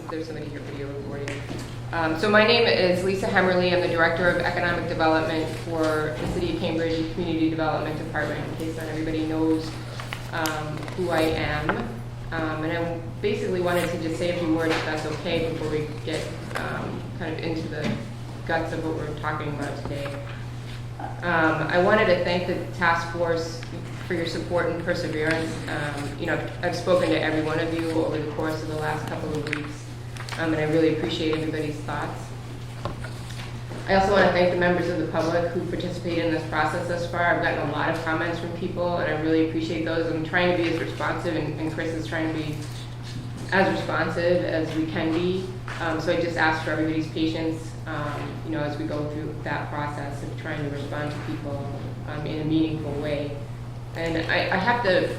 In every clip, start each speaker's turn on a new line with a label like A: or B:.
A: there's somebody here video recording. So my name is Lisa Hemmerly. I'm the Director of Economic Development for the City of Cambridge Community Development Department, in case not everybody knows who I am. And I basically wanted to just say a few words, if that's okay, before we get kind of into the guts of what we're talking about today. I wanted to thank the task force for your support and perseverance. I've spoken to every one of you over the course of the last couple of weeks, and I really appreciate everybody's thoughts. I also want to thank the members of the public who participated in this process thus far. I've gotten a lot of comments from people, and I really appreciate those. I'm trying to be as responsive, and Chris is trying to be as responsive as we can be. So I just ask for everybody's patience, as we go through that process of trying to respond to people in a meaningful way. And I have to,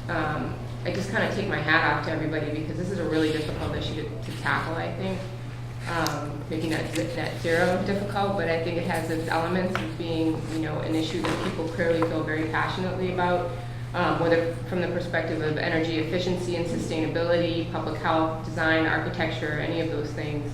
A: I just kind of take my hat off to everybody, because this is a really difficult issue to tackle, I think. Maybe not net zero difficult, but I think it has its elements of being, an issue that people clearly feel very passionately about, whether from the perspective of energy efficiency and sustainability, public health, design, architecture, any of those things.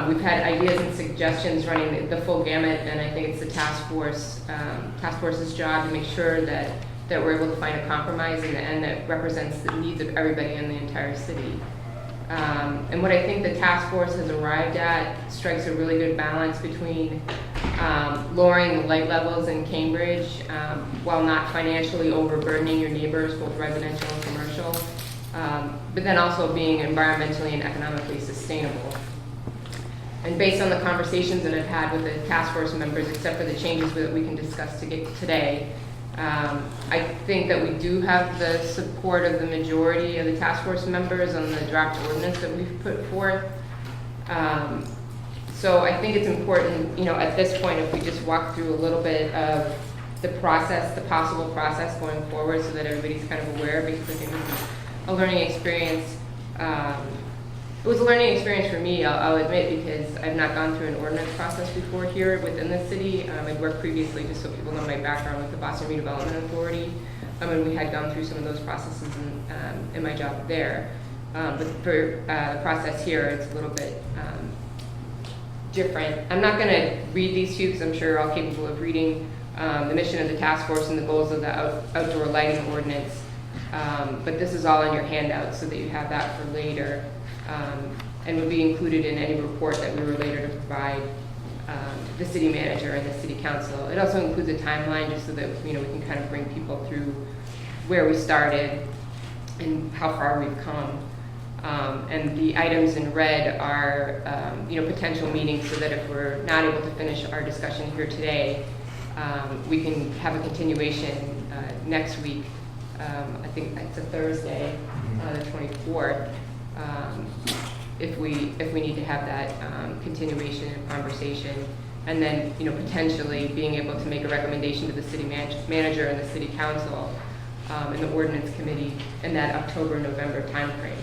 A: We've had ideas and suggestions running the full gamut, and I think it's the task force's job to make sure that we're able to find a compromise in the end that represents the needs of everybody in the entire city. And what I think the task force has arrived at strikes a really good balance between lowering the light levels in Cambridge while not financially overburdening your neighbors, both residential and commercial, but then also being environmentally and economically sustainable. And based on the conversations that I've had with the task force members, except for the changes that we can discuss today, I think that we do have the support of the majority of the task force members on the draft ordinance that we've put forth. So I think it's important, at this point, if we just walk through a little bit of the process, the possible process going forward, so that everybody's kind of aware, because I think it's a learning experience. It was a learning experience for me, I'll admit, because I've not gone through an ordinance process before here within the city. I'd worked previously, just so people know my background, with the Boston Redevelopment Authority, and we had gone through some of those processes in my job there. But for the process here, it's a little bit different. I'm not going to read these to you, because I'm sure you're all capable of reading the mission of the task force and the goals of the outdoor lighting ordinance. But this is all in your handout, so that you have that for later. And would be included in any report that we were later to provide the city manager and the city council. It also includes a timeline, just so that we can kind of bring people through where we started and how far we've come. And the items in red are potential meetings, so that if we're not able to finish our discussion here today, we can have a continuation next week. I think it's a Thursday, the 24th. If we need to have that continuation and conversation, and then potentially being able to make a recommendation to the city manager and the city council and the ordinance committee in that October-November timeframe.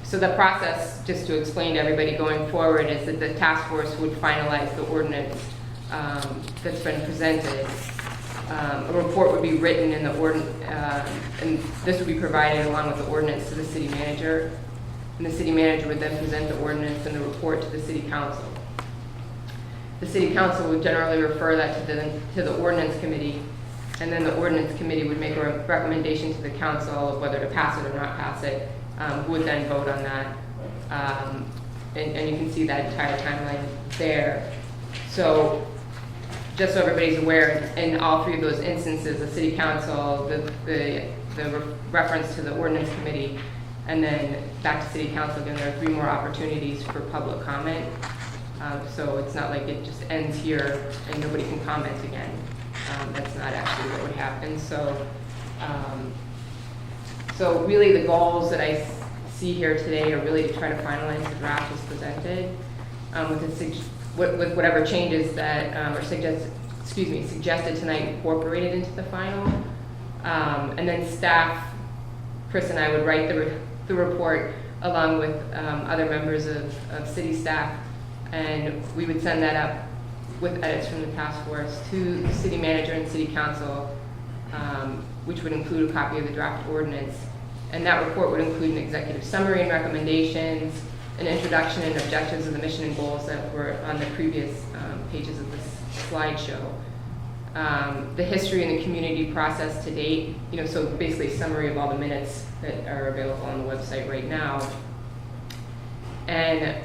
A: So the process, just to explain to everybody going forward, is that the task force would finalize the ordinance that's been presented. A report would be written in the ordinance, and this would be provided along with the ordinance to the city manager. And the city manager would then present the ordinance and the report to the city council. The city council would generally refer that to the ordinance committee, and then the ordinance committee would make a recommendation to the council of whether to pass it or not pass it, who would then vote on that. And you can see that entire timeline there. So just so everybody's aware, in all three of those instances, the city council, the reference to the ordinance committee, and then back to city council, again, there are 3 more opportunities for public comment. So it's not like it just ends here and nobody can comment again. That's not actually what would happen. So really the goals that I see here today are really to try to finalize the draft as presented, with whatever changes that are suggested tonight incorporated into the final. And then staff, Chris and I would write the report along with other members of city staff, and we would send that up with edits from the task force to the city manager and city council, which would include a copy of the draft ordinance. And that report would include an executive summary and recommendations, an introduction and objectives of the mission and goals that were on the previous pages of this slideshow. The history and the community process to date, so basically a summary of all the minutes that are available on the website right now. And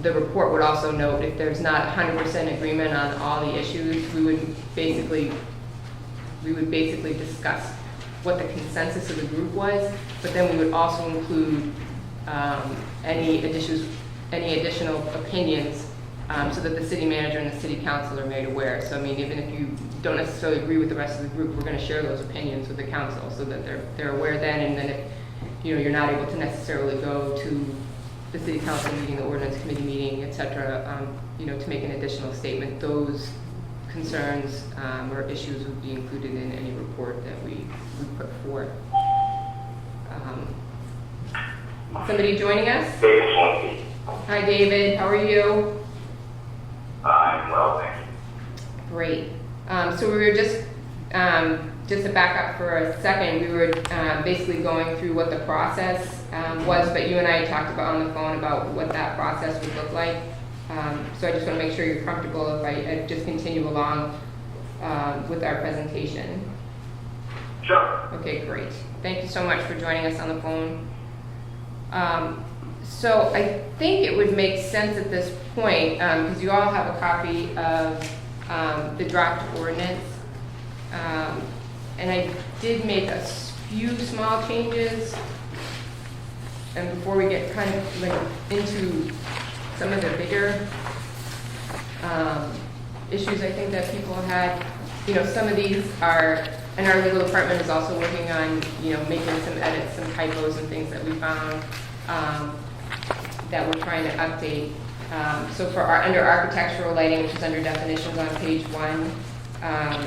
A: the report would also note if there's not 100% agreement on all the issues, we would basically discuss what the consensus of the group was, but then we would also include any additional opinions so that the city manager and the city council are made aware. So I mean, even if you don't necessarily agree with the rest of the group, we're going to share those opinions with the council so that they're aware then, and then if you're not able to necessarily go to the city council meeting, the ordinance committee meeting, et cetera, to make an additional statement, those concerns or issues would be included in any report that we put forth. Somebody joining us?
B: David.
A: Hi, David. How are you?
B: I'm well, thank you.
A: Great. So we were just to back up for a second, we were basically going through what the process was, but you and I talked about on the phone about what that process would look like. So I just want to make sure you're comfortable if I just continue along with our presentation.
B: Sure.
A: Okay, great. Thank you so much for joining us on the phone. So I think it would make sense at this point, because you all have a copy of the draft ordinance. And I did make a few small changes. And before we get kind of like into some of the bigger issues I think that people had, some of these are, and our legal department is also working on, making some edits, some typos and things that we found that we're trying to update. So for under architectural lighting, which is under definitions on page 1,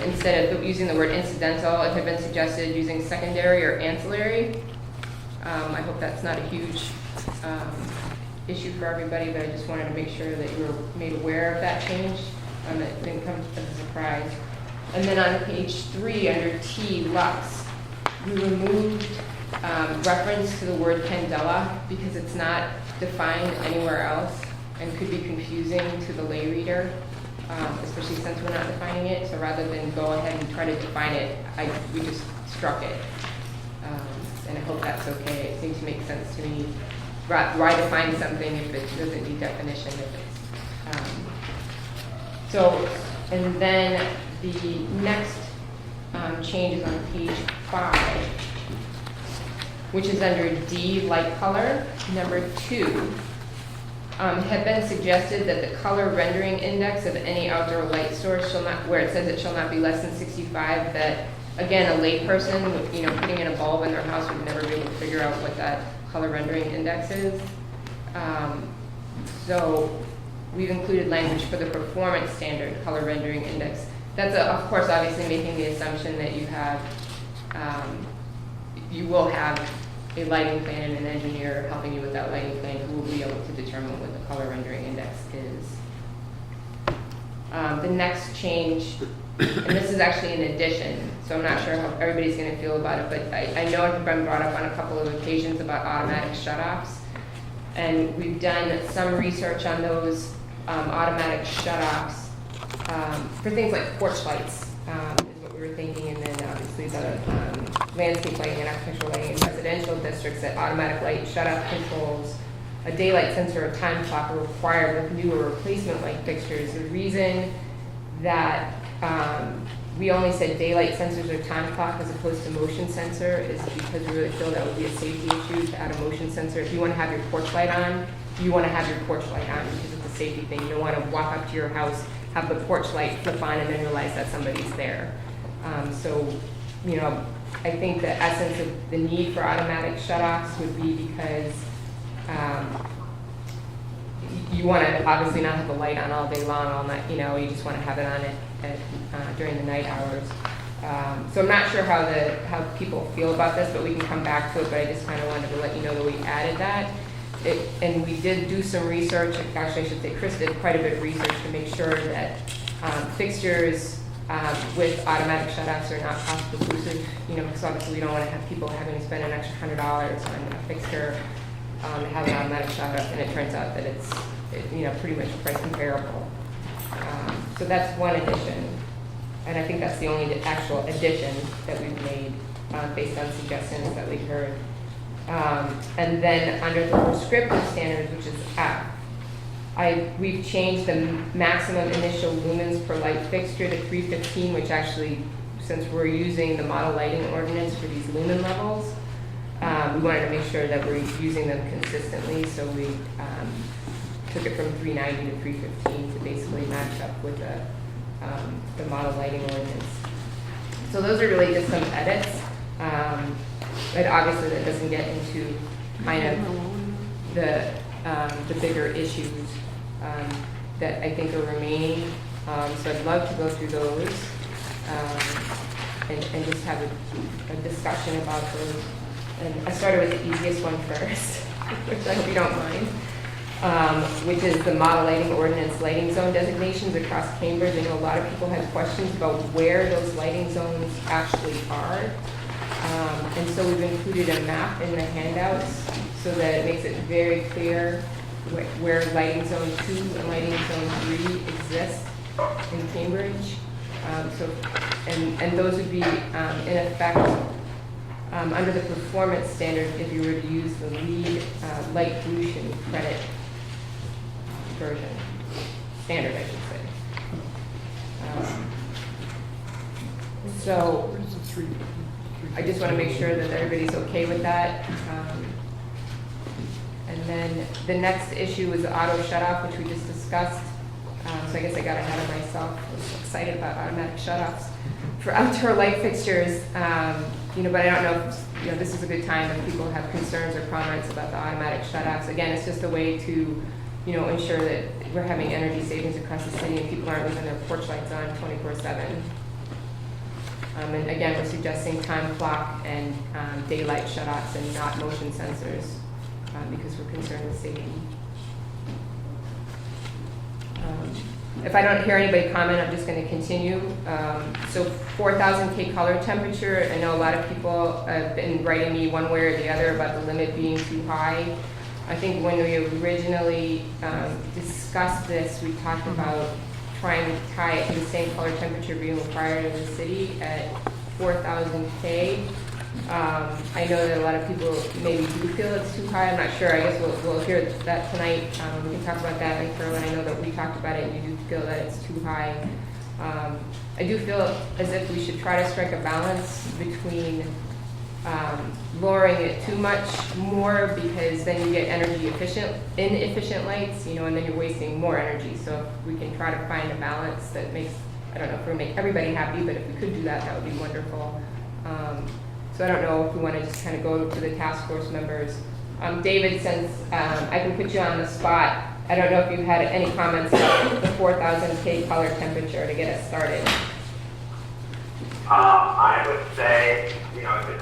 A: instead of using the word incidental, it had been suggested using secondary or ancillary. I hope that's not a huge issue for everybody, but I just wanted to make sure that you were made aware of that change. It didn't come as a surprise. And then on page 3, under T, Lux, we removed reference to the word candela because it's not defined anywhere else and could be confusing to the lay reader, especially since we're not defining it. So rather than go ahead and try to define it, we just struck it. And I hope that's okay. It seems to make sense to me. Why define something if it doesn't need definition? And then the next change is on page 5, which is under D, light color. Number 2, had been suggested that the color rendering index of any outdoor light source shall not, where it says it shall not be less than 65, that again, a layperson, putting in a bulb in their house would never be able to figure out what that color rendering index is. So we've included language for the performance standard color rendering index. That's, of course, obviously making the assumption that you will have a lighting plan and an engineer helping you with that lighting plan who will be able to determine what the color rendering index is. The next change, and this is actually an addition, so I'm not sure how everybody's going to feel about it, but I know it's been brought up on a couple of occasions about automatic shutoffs, and we've done some research on those automatic shutoffs for things like porch lights, is what we were thinking, and then obviously the landscape lighting and architectural lighting in residential districts, that automatic light shutoff controls, a daylight sensor or time clock are required with new or replacement light fixtures. The reason that we only said daylight sensors or time clock as opposed to motion sensor is because we really feel that would be a safety issue to add a motion sensor. If you want to have your porch light on, you want to have your porch light on because it's a safety thing. You don't want to walk up to your house, have the porch light flip on, and then realize that somebody's there. I think the essence of the need for automatic shutoffs would be because you want to obviously not have the light on all day long, all night. You just want to have it on during the night hours. So I'm not sure how people feel about this, but we can come back to it. But I just kind of wanted to let you know that we added that. And we did do some research. Actually, I should say Chris did quite a bit of research to make sure that fixtures with automatic shut-offs are not cost exclusive, because obviously we don't want to have people having to spend an extra $100 on a fixture to have an automatic shut-off, and it turns out that it's, pretty much price comparable. So that's one addition, and I think that's the only actual addition that we've made based on suggestions that we heard. And then under the prescriptive standards, which is F, we've changed the maximum initial lumens per light fixture to 315, which actually, since we're using the model lighting ordinance for these lumen levels, we wanted to make sure that we're using them consistently, so we took it from 390 to 315 to basically match up with the model lighting ordinance. So those are really just some edits, but obviously that doesn't get into kind of the bigger issues that I think are remaining. So I'd love to go through those and just have a discussion about those. And I started with the easiest one first, which I hope you don't mind, which is the model lighting ordinance lighting zone designations across Cambridge. I know a lot of people have questions about where those lighting zones actually are. And so we've included a map in the handouts so that it makes it very clear where lighting zone 2 and lighting zone 3 exist in Cambridge. And those would be in effect under the performance standard if you were to use the LEED light pollution credit version, standard I should say. So I just want to make sure that everybody's okay with that. And then the next issue is the auto shut-off, which we just discussed. So I guess I got ahead of myself. I was excited about automatic shut-offs for outdoor light fixtures. But I don't know if this is a good time if people have concerns or comments about the automatic shut-offs. Again, it's just a way to ensure that we're having energy savings across the city and people aren't leaving their porch lights on 24/7. And again, we're suggesting time clock and daylight shut-offs and not motion sensors because we're concerned with safety. If I don't hear anybody comment, I'm just going to continue. So 4,000 K color temperature. I know a lot of people have been writing me one way or the other about the limit being too high. I think when we originally discussed this, we talked about trying to tie it to the same color temperature being required in the city at 4,000 K. I know that a lot of people maybe do feel it's too high. I'm not sure. I guess we'll hear that tonight. We can talk about that. And Carolyn, I know that we talked about it and you do feel that it's too high. I do feel as if we should try to strike a balance between lowering it too much more because then you get inefficient lights, and then you're wasting more energy. So if we can try to find a balance that makes, I don't know if we'll make everybody happy, but if we could do that, that would be wonderful. So I don't know if we want to just kind of go to the task force members. David, since I can put you on the spot, I don't know if you've had any comments about the 4,000 K color temperature to get us started.
B: I would say,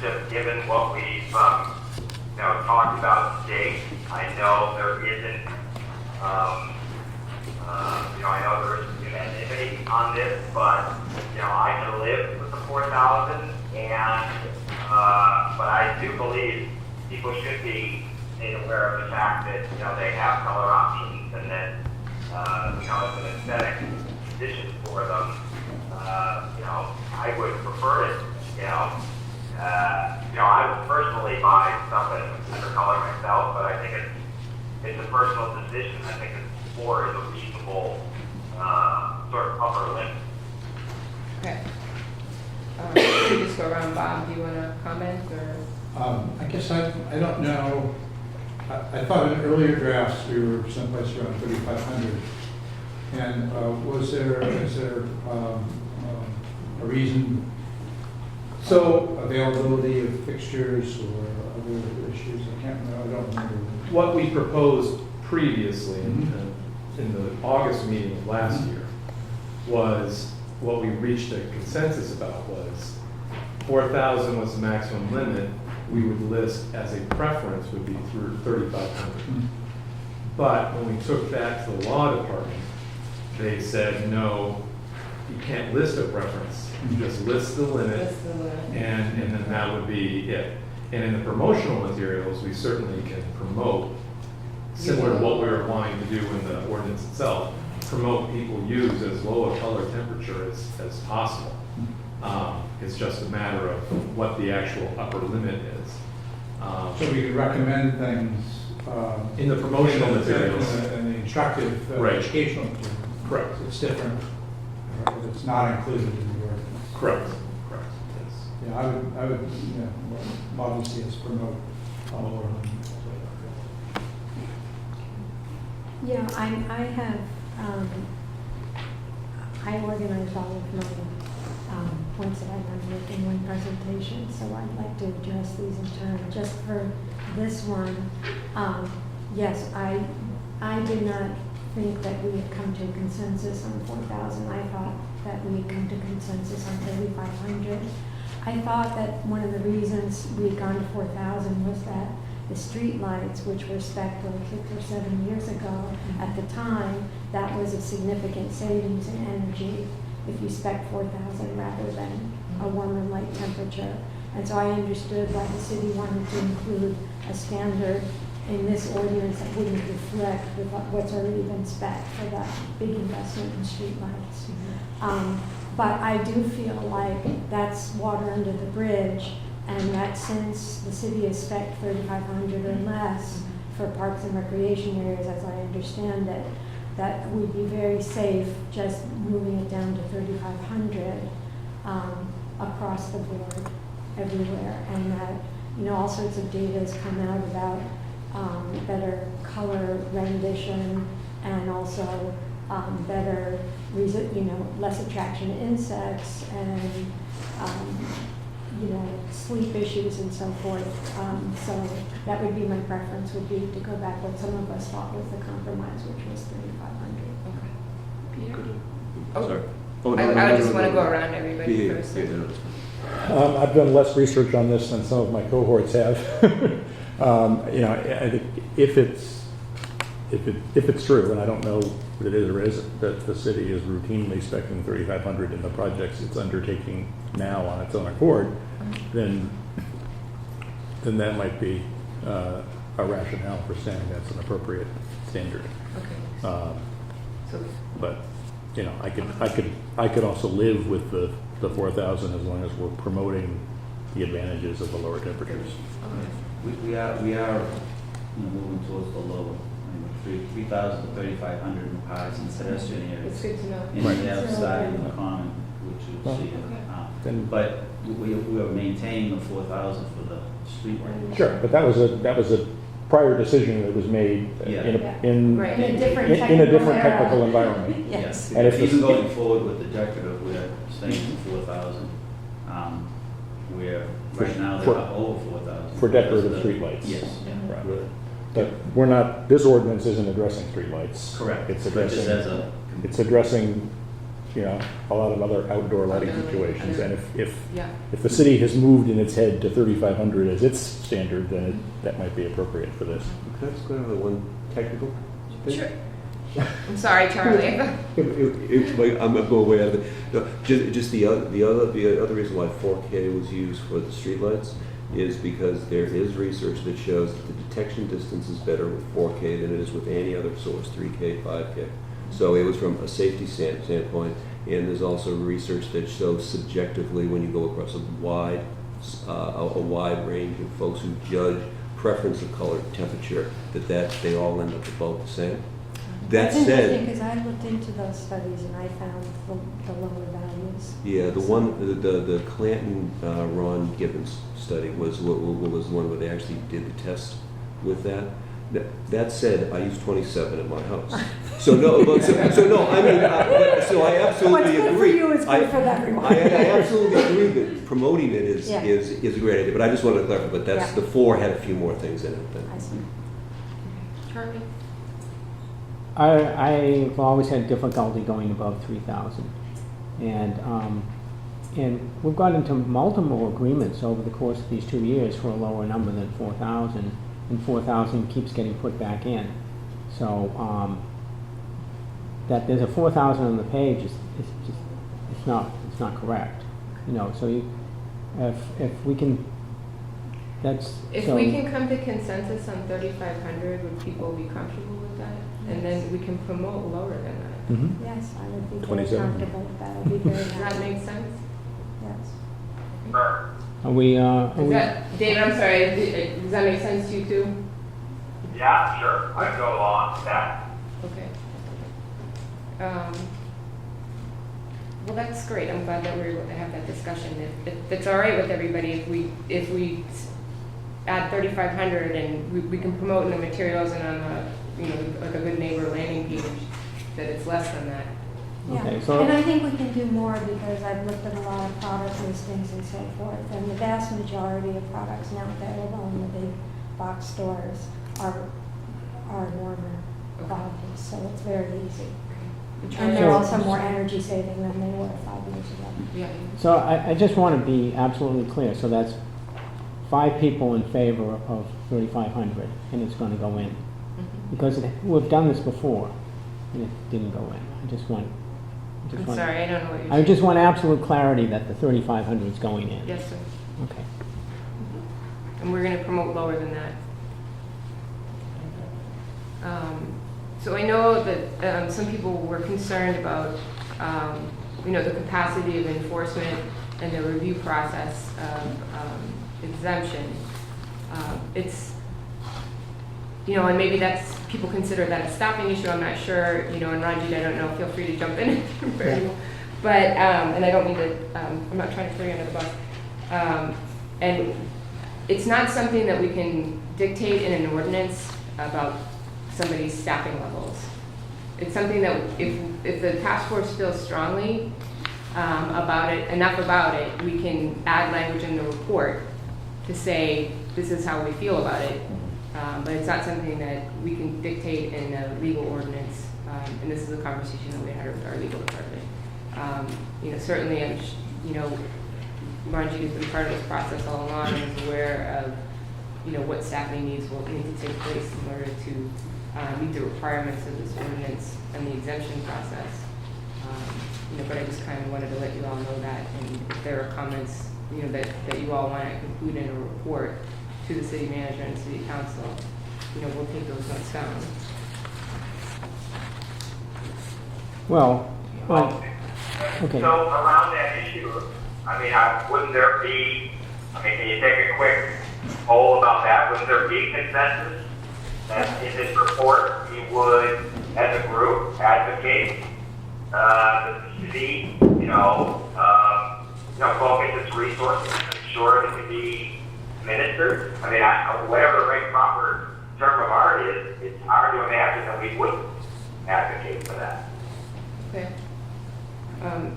B: just given what we've, talked about today, I know there isn't, I know there isn't unanimity on this, but, I can live with the 4,000 but I do believe people should be made aware of the fact that, they have color options and that, it's an aesthetic condition for them. I would prefer it, I would personally buy something under color myself, but I think it's a personal decision. I think 4 is a reasonable sort of upper limit.
A: Okay. Should we just go around, Bob? Do you want to comment or?
C: I guess I don't know. I thought in earlier drafts we were someplace around 3,500. And is there a reason? So availability of fixtures or other issues? I can't remember. I don't remember.
D: What we proposed previously in the August meeting of last year was what we reached a consensus about was 4,000 was the maximum limit. We would list as a preference would be through 3,500. But when we took that to the law department, they said no, you can't list a preference, you just list the limit,
A: That's the limit.
D: and then that would be it. And in the promotional materials, we certainly can promote, similar to what we were wanting to do in the ordinance itself, promote people use as low a color temperature as possible. It's just a matter of what the actual upper limit is.
C: So we could recommend things.
D: In the promotional
C: in
D: materials.
C: In the instructive,
D: Right.
C: educational materials.
D: Correct.
C: It's different, if it's not included in the ordinance.
D: Correct, correct, yes.
C: Yeah, I would, love to see us promote all over.
E: Yeah, I have, I organized all of my points that I want to make in one presentation, so I'd like to address these in turn. Just for this one, yes, I did not think that we had come to a consensus on 4,000. I thought that we had come to consensus on 3,500. I thought that one of the reasons we had gone to 4,000 was that the street lights, which were spec'd like 6 or 7 years ago, at the time, that was a significant savings in energy if you spec 4,000 rather than a warmer light temperature. And so I understood why the city wanted to include a standard in this ordinance that wouldn't reflect with what's already been spec for that big investment in street lights. But I do feel like that's water under the bridge, and that since the city has spec 3,500 or less for parks and recreation areas, as I understand it, that we'd be very safe just moving it down to 3,500 across the board everywhere. And that, all sorts of data has come out about better color rendition and also better, less attraction to insects and, sleep issues and so forth. So that would be my preference, would be to go back what some of us thought was the compromise, which was 3,500.
A: Peter?
F: Sorry.
A: I just want to go around everybody
F: Yeah,
A: first.
G: I've done less research on this than some of my cohorts have. I think if it's true, and I don't know that it is or isn't, that the city is routinely spec'ing 3,500 in the projects it's undertaking now on its own accord, then that might be a rationale for saying that's an appropriate standard.
A: Okay. So,
G: But I could also live with the 4,000 as long as we're promoting the advantages of the lower temperatures.
A: okay.
H: We are moving towards the lower, 3,000 to 3,500 in parks and pedestrian
A: It's
H: areas.
A: good to know.
H: And
G: Right.
H: we have started in the common, which you'll see.
G: Then-
H: But we are maintaining the 4,000 for the street lighting.
G: Sure, but that was a prior decision that was made
H: Yeah.
G: in
A: Right.
E: In a different
G: in a different
E: era.
G: technical environment.
E: Yes.
G: And if
H: Even
G: the-
H: going forward with the decorative, we're staying at 4,000. We're, right now,
G: For-
H: they're up over 4,000.
G: for decorative
H: Because of the-
G: streetlights.
H: Yes.
G: Right. But we're not, this ordinance isn't addressing streetlights.
H: Correct.
G: It's
H: But just as
G: addressing,
H: a.
G: it's addressing, a lot of other outdoor lighting situations. And
A: Yeah.
G: if the city has moved in its head to 3,500 as its standard, then that might be appropriate for this.
F: Can I just go to the one technical thing?
A: Sure. I'm sorry, Charlie.
F: I'm going way out of it. No, just the other reason why 4K was used for the streetlights is because there is research that shows that the detection distance is better with 4K than it is with any other source, 3K, 5K. So it was from a safety standpoint, and there's also research that shows subjectively when you go across a wide range of folks who judge preference of color, temperature, that they all end up about the same. That
E: That's interesting,
F: said,
E: because I looked into those studies and I found the lower values.
F: yeah, the Clanton Ron Gibbons study was the one where they actually did the test with that. That said, I use 27 at my house. So no, I mean, so I absolutely agree.
E: What's good for you is good for everyone.
F: I absolutely agree that promoting it is
E: Yeah.
F: a great idea, but I just wanted to clarify, but that's,
E: Yeah.
F: the 4 had a few more things in it than.
E: I see.
A: Charlie?
I: I've always had difficulty going above 3,000. And we've got into multiple agreements over the course of these 2 years for a lower number than 4,000, and 4,000 keeps getting put back in. So that there's a 4,000 on the page is just it's not correct. You know, so if we can, that's,
A: If
I: so,
A: we can come to consensus on 3,500, would people be comfortable with that? And then we can promote lower than that.
I: Mhm.
E: Yes, I would be very
G: 27.
E: comfortable with that. I'd be very
A: Does that
E: happy.
A: make sense?
E: Yes.
B: Sure.
I: Are we,
A: Does that, David, I'm sorry, does that make sense to you too?
B: Yeah, sure, I'd go along with that.
A: Okay. Well, that's great. I'm glad that we were able to have that discussion. If it's all right with everybody, if we add 3,500 and we can promote in the materials and on the, you know, like a good neighbor landing page, that it's less than that.
I: Okay,
E: Yeah,
I: so-
E: and I think we can do more because I've looked at a lot of product listings and so forth, and the vast majority of products now available in the big box stores are warmer quality, so it's very easy. And they're
I: So-
E: also more energy saving than they were 5 years ago.
A: Yeah.
I: so I just want to be absolutely clear. So that's 5 people in favor of 3,500, and it's going to go in.
A: Mhm.
I: Because we've done this before, and it didn't go in.
A: I'm sorry, I don't know what you're
I: I
A: saying.
I: just want absolute clarity that the 3,500 is going in.
A: Yes, sir.
I: Okay.
A: And we're going to promote lower than that. So I know that some people were concerned about, you know, the capacity of enforcement and the review process of exemption. It's, you know, and maybe that's, people consider that a staffing issue, I'm not sure, you know, and Ranjit, I don't know, feel free to jump in. But, and I don't mean to, I'm not trying to throw you under the bus. And it's not something that we can dictate in an ordinance about somebody's staffing levels. It's something that if the task force feels strongly about it, enough about it, we can add language in the report to say, this is how we feel about it. But it's not something that we can dictate in a legal ordinance. And this is a conversation that we had with our legal department. You know, certainly, you know, Ranjit has been part of this process all along and is aware of, you know, what staffing needs will need to take place in order to meet the requirements of this ordinance and the exemption process. You know, but I just kind of wanted to let you all know that, and if there are comments, you know, that you all want to include in a report to the city manager and city council, you know, we'll take those notes down.
I: Well, okay.
B: So around that issue, I mean, wouldn't there be, I mean, can you take a quick poll about that? Wouldn't there be consensus that in this report, we would, as a group, advocate the city, focus its resources to ensure it can be ministered? I mean, whatever the right proper term of art is, it's hard to imagine that we wouldn't advocate for that.
A: Okay.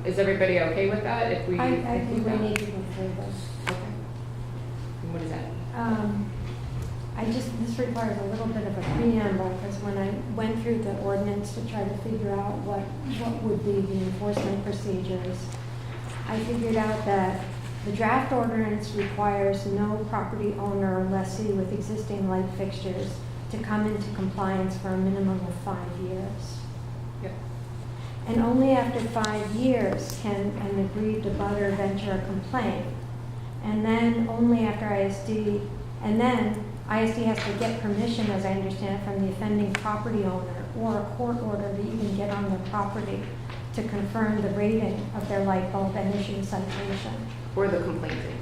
A: Is everybody okay with that? If we
E: I
A: include
E: think we
A: that?
E: need to go further.
A: Okay. And what is that?
E: This requires a little bit of a preamble, because when I went through the ordinance to try to figure out what would be the enforcement procedures, I figured out that the draft ordinance requires no property owner or lessee with existing light fixtures to come into compliance for a minimum of 5 years.
A: Yep.
E: And only after 5 years can an aggrieved abutter venture a complaint. And then only after ISD has to get permission, as I understand it, from the offending property owner or a court order to even get on their property to confirm the rating of their light bulb and issue a citation.
A: Or the complainant.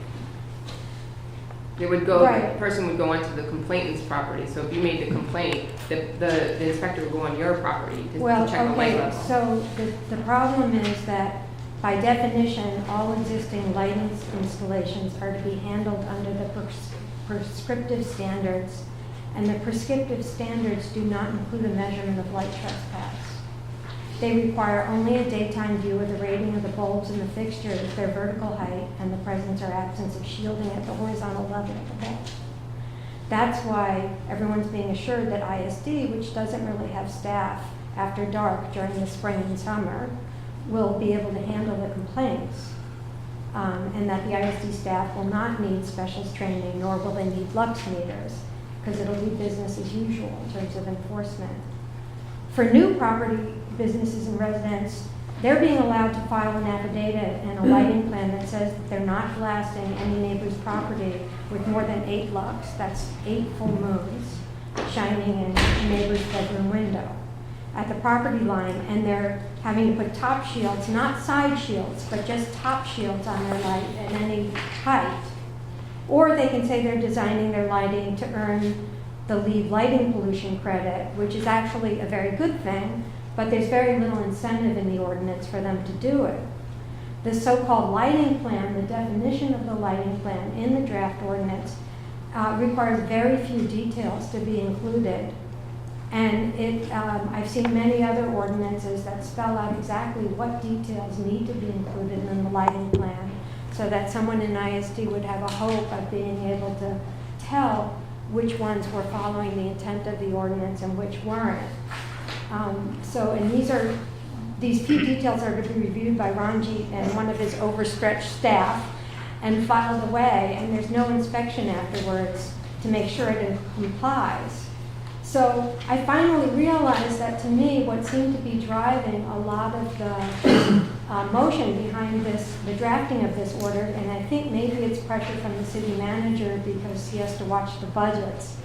A: They would go,
E: Right.
A: the person would go onto the complainant's property. So if you made the complaint, the inspector would go on your property to
E: Well,
A: check the light
E: okay,
A: level.
E: so the problem is that by definition, all existing lighting installations are to be handled under the prescriptive standards, and the prescriptive standards do not include a measurement of light trespass. They require only a daytime view of the rating of the bulbs and the fixtures, their vertical height, and the presence or absence of shielding at the horizontal level of the bulb. That's why everyone's being assured that ISD, which doesn't really have staff after dark during the spring and summer, will be able to handle the complaints. And that the ISD staff will not need specialist training, nor will they need lux meters, because it'll be business as usual in terms of enforcement. For new property businesses and residents, they're being allowed to file an affidavit and a lighting plan that says that they're not blasting any neighbor's property with more than 8 lux, that's 8 full moons, shining in a neighbor's bedroom window at the property line, and they're having to put top shields, not side shields, but just top shields on their light at any height. Or they can say they're designing their lighting to earn the LEED lighting pollution credit, which is actually a very good thing, but there's very little incentive in the ordinance for them to do it. The so-called lighting plan, the definition of the lighting plan in the draft ordinance, requires very few details to be included. And I've seen many other ordinances that spell out exactly what details need to be included in the lighting plan, so that someone in ISD would have a hope of being able to tell which ones were following the intent of the ordinance and which weren't. And these few details are to be reviewed by Ranjit and one of his overstretched staff and filed away, and there's no inspection afterwards to make sure it complies. So I finally realized that, to me, what seemed to be driving a lot of the motion behind the drafting of this order, and I think maybe it's pressure from the city manager because he has to watch the budgets,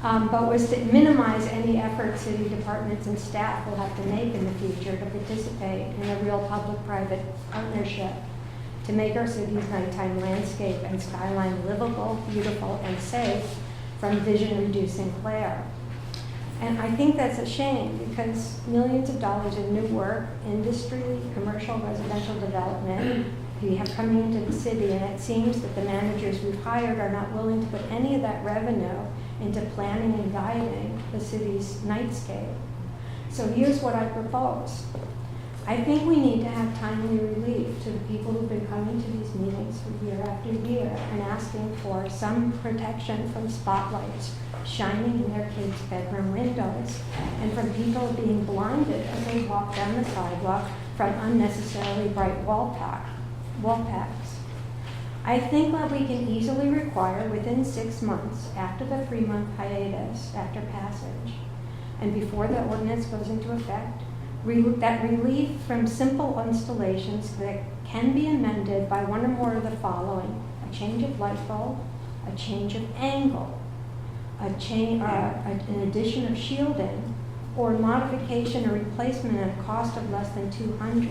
E: but was to minimize any effort city departments and staff will have to make in the future to participate in a real public-private partnership to make our city's nighttime landscape and skyline livable, beautiful, and safe from vision-reducing glare. And I think that's a shame because millions of dollars in new work, industry, commercial, residential development, we have coming into the city, and it seems that the managers we've hired are not willing to put any of that revenue into planning and guiding the city's nightscape. So here's what I propose. I think we need to have timely relief to the people who've been coming to these meetings for year after year and asking for some protection from spotlights shining in their kids' bedroom windows and from people being blinded as they walk down the sidewalk from unnecessarily bright wall packs. I think that we can easily require within 6 months after the 3-month hiatus after passage and before the ordinance goes into effect, that relief from simple installations that can be amended by one or more of the following: a change of light bulb, a change of angle, an addition of shielding, or modification or replacement at a cost of less than $200.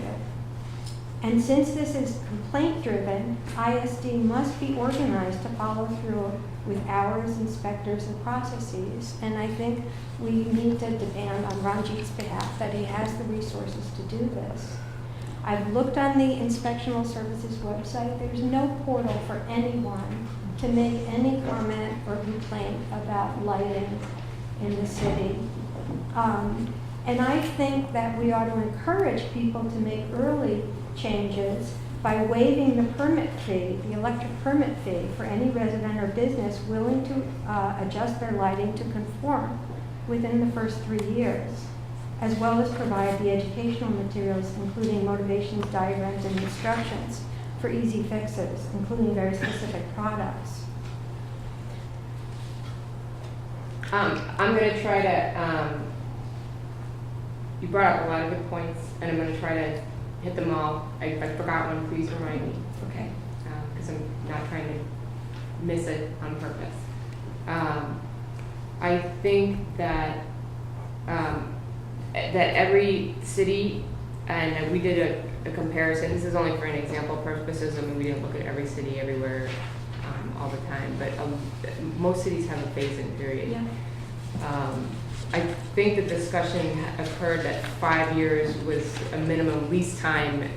E: And since this is complaint-driven, ISD must be organized to follow through with hours, inspectors, and processes. And I think we need to demand on Ranjit's behalf that he has the resources to do this. I've looked on the Inspectional Services website. There's no portal for anyone to make any comment or complaint about lighting in the city. And I think that we ought to encourage people to make early changes by waiving the permit fee, the electric permit fee, for any resident or business willing to adjust their lighting to conform within the first 3 years, as well as provide the educational materials, including motivations, diagrams, and instructions for easy fixes, including very specific products.
A: I'm going to try to, you brought up a lot of good points, and I'm going to try to hit them all. If I forgot one, please remind me.
E: Okay.
A: Because I'm not trying to miss it on purpose. I think that that every city, and we did a comparison, this is only for an example purposes, I mean, we didn't look at every city everywhere all the time, but most cities have a phase-in period.
E: Yeah.
A: I think the discussion occurred that 5 years was a minimum lease time,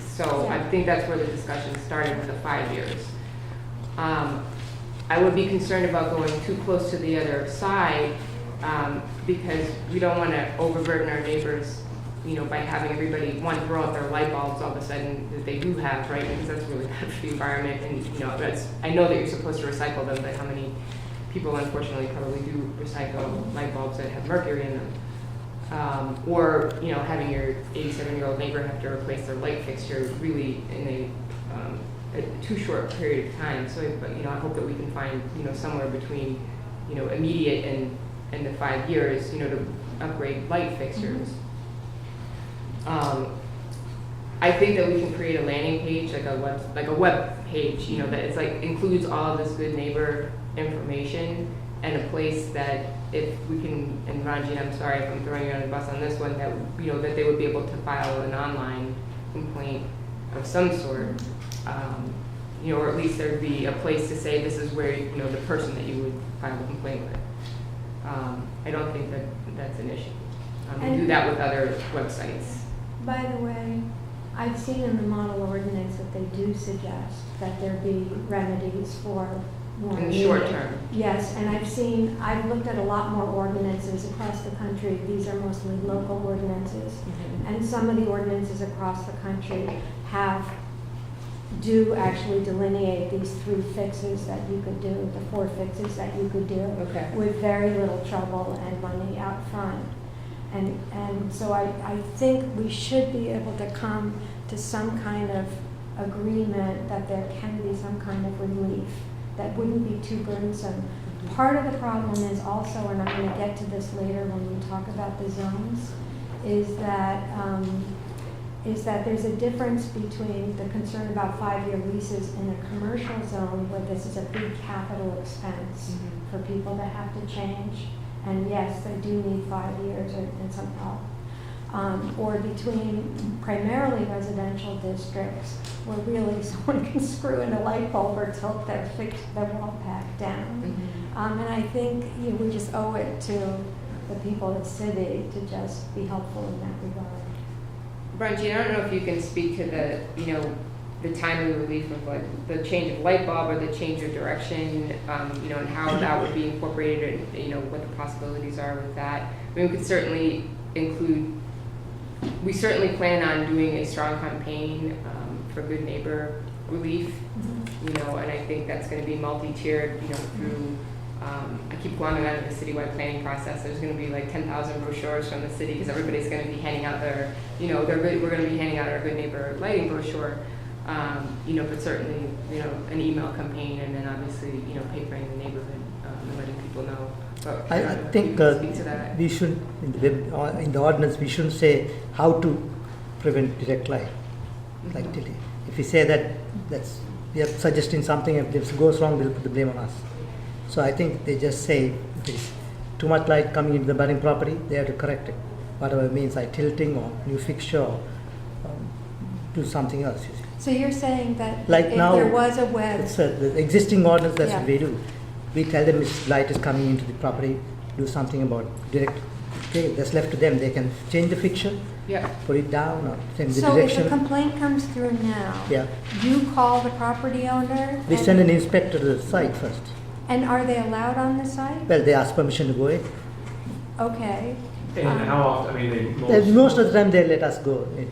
A: so I think that's where the discussion started with the 5 years. I would be concerned about going too close to the other side because we don't want to overburden our neighbors, by having everybody throw out their light bulbs all of a sudden that they do have, right? Because that's really bad for the environment, and I know that you're supposed to recycle them, but how many people unfortunately probably do recycle light bulbs that have mercury in them, or having your 87-year-old neighbor have to replace their light fixture really in a too short period of time. So, I hope that we can find somewhere between immediate and the 5 years to upgrade light fixtures. I think that we can create a landing page, like a web page, you know, that it's like includes all of this good neighbor information, and a place that if we can, and Ranjit, I'm sorry if I'm throwing you on the bus on this one, that, you know, that they would be able to file an online complaint of some sort, you know, or at least there'd be a place to say this is where, you know, the person that you would file a complaint with. I don't think that that's an issue. We do that with other websites.
E: By the way, I've seen in the model ordinance that they do suggest that there be remedies for more.
A: In the short term.
E: Yes, and I've looked at a lot more ordinances across the country. These are mostly local ordinances. And some of the ordinances across the country do actually delineate these 3 fixes that you could do, the 4 fixes that you could do
A: Okay.
E: with very little trouble and money out front. And so I think we should be able to come to some kind of agreement that there can be some kind of relief that wouldn't be too burdensome. Part of the problem is also, and I'm going to get to this later when we talk about the zones, is that there's a difference between the concern about 5-year leases in a commercial zone where this is a big capital expense for people that have to change. And yes, they do need 5 years and some help. Or between primarily residential districts where really someone can screw in a light bulb or tilt their wall pack down. And I think we just owe it to the people of the city to just be helpful in that regard.
A: Branchi, I don't know if you can speak to the, you know, the timely relief of like the change of light bulb or the change of direction, you know, and how that would be incorporated, and you know what the possibilities are with that. I mean, we could certainly include. We certainly plan on doing a strong campaign for good neighbor relief, you know, and I think that's going to be multi-tiered, you know, through. I keep going on the citywide planning process. There's going to be like 10,000 brochures from the city because everybody's going to be handing out their, you know, we're going to be handing out our good neighbor lighting brochure. You know, but certainly, you know, an email campaign, and then obviously, you know, papering the neighborhood and letting people know. But
J: I think
A: speak to that.
J: we should, in the ordinance, we shouldn't say how to prevent direct light. Like today, if we say that we are suggesting something, if this goes wrong, they'll put the blame on us. So I think they just say if there's too much light coming into the burning property, they have to correct it. Whatever it means, like tilting or new fixture, or do something else. You see.
E: So you're saying that
J: Like
E: if
J: now,
E: there was a web,
J: It's the existing ordinance, that's
E: Yeah.
J: what we do. We tell them if light is coming into the property, do something about direct. Okay, that's left to them. They can change the fixture,
A: Yeah.
J: put it down, or change the
E: so if
J: direction.
E: a complaint comes through now,
J: Yeah,
E: you call the property owner?
J: we send an inspector to the site first.
E: And are they allowed on the site?
J: Well, they ask permission to go in.
E: Okay.
D: And how often, I mean, they
J: Most of the time they let us go in.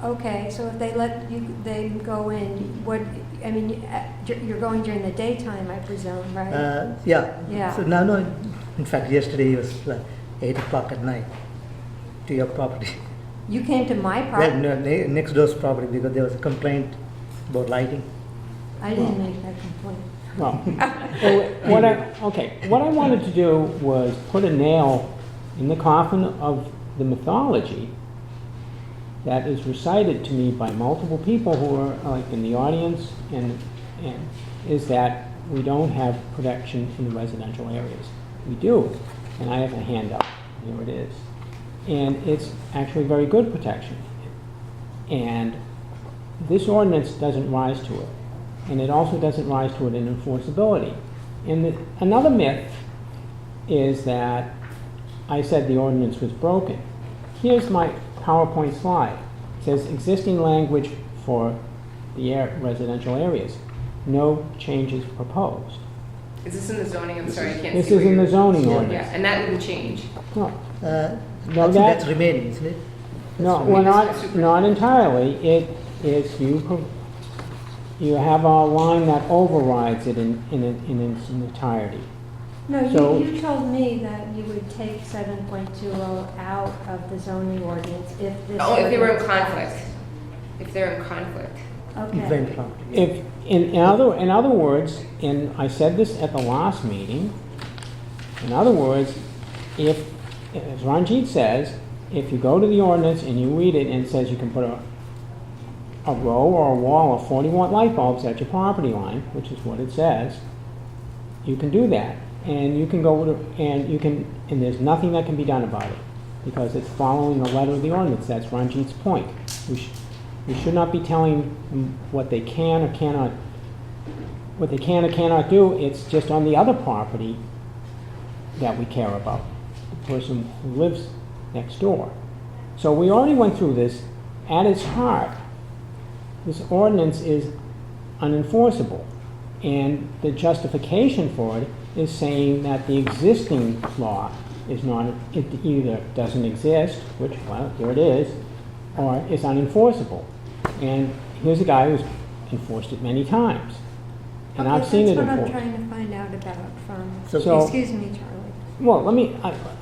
E: Okay, so if they let you, they go in, you're going during the daytime, I presume, right?
J: Yeah.
E: Yeah.
J: So now, no, in fact, yesterday it was like 8 o'clock at night to your property.
E: You came to my
J: Well,
E: property?
J: no, next door's property because there was a complaint about lighting.
E: I didn't make that complaint.
I: Well, what I wanted to do was put a nail in the coffin of the mythology that is recited to me by multiple people who are like in the audience, and is that we don't have protection in the residential areas. We do, and I have a hand up. Here it is, and it's actually very good protection. And this ordinance doesn't rise to it. And it also doesn't rise to it in enforceability. And another myth is that I said the ordinance was broken. Here's my PowerPoint slide. It says existing language for the residential areas. No changes proposed.
A: Is this in the zoning? I'm sorry, I can't see.
I: This is
A: where
I: in the
A: you're-
I: zoning
J: Yeah.
I: ordinance.
A: Yeah, and that wouldn't change.
I: No,
J: I
I: no,
J: think that's remaining, isn't it?
I: no, well, not entirely. It is you have a line that overrides it in its entirety.
E: No,
I: So-
E: you told me that you would take 7.20 out of the zoning ordinance if this.
A: Oh, if they were in
E: ordinance
A: conflict.
E: passed.
A: If they're in conflict.
E: Okay.
J: Event property.
I: If, in other words, and I said this at the last meeting, in other words, if, as Ranjit says, if you go to the ordinance and you read it and it says you can put a row or a wall of 40-watt light bulbs at your property line, which is what it says, you can do that. And you can go to, and there's nothing that can be done about it, because it's following the letter of the ordinance. That's Ranjit's point. We should not be telling them what they can or cannot do. It's just on the other property that we care about, the person who lives next door. So we already went through this. At its heart, this ordinance is unenforceable, and the justification for it is saying that the existing law is not, it either doesn't exist, which, well, here it is, or is unenforceable. And here's a guy who's enforced it many times. And I've seen it
E: That's what I'm
I: enforced.
E: trying to find out about from,
I: So-
E: excuse me, Charlie.
I: Well,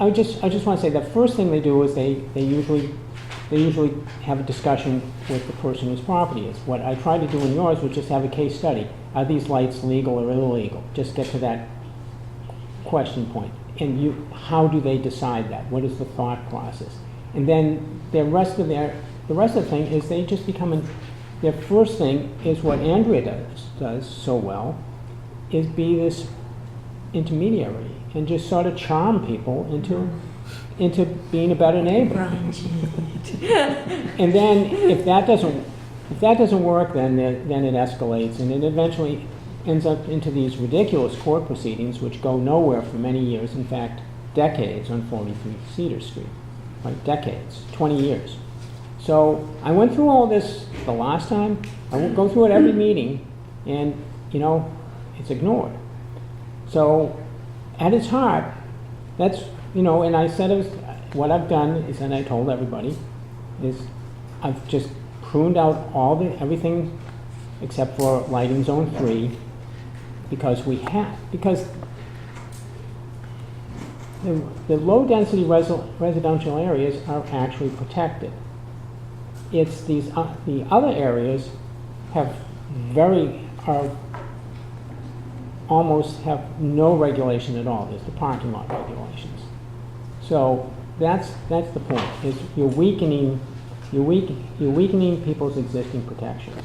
I: I just want to say the first thing they do is they usually have a discussion with the person whose property is. What I tried to do in yours was just have a case study. Are these lights legal or illegal? Just get to that question point. And how do they decide that? What is the thought process? And then the rest of the thing is they just become, their first thing is what Andrea does so well, is be this intermediary and just sort of charm people into being a better neighbor. And then if that doesn't work, then it escalates, and it eventually ends up into these ridiculous court proceedings which go nowhere for many years, in fact, decades on 43 Cedar Street, like decades, 20 years. So I went through all this the last time. I will go through it every meeting, and, it's ignored. So at its heart, that's, and I said what I've done is, and I told everybody, is I've just pruned out everything except for lighting zone 3, because the low-density residential areas are actually protected. It's the other areas almost have no regulation at all. There's the parking lot regulations. So that's the point. Is you're weakening people's existing protections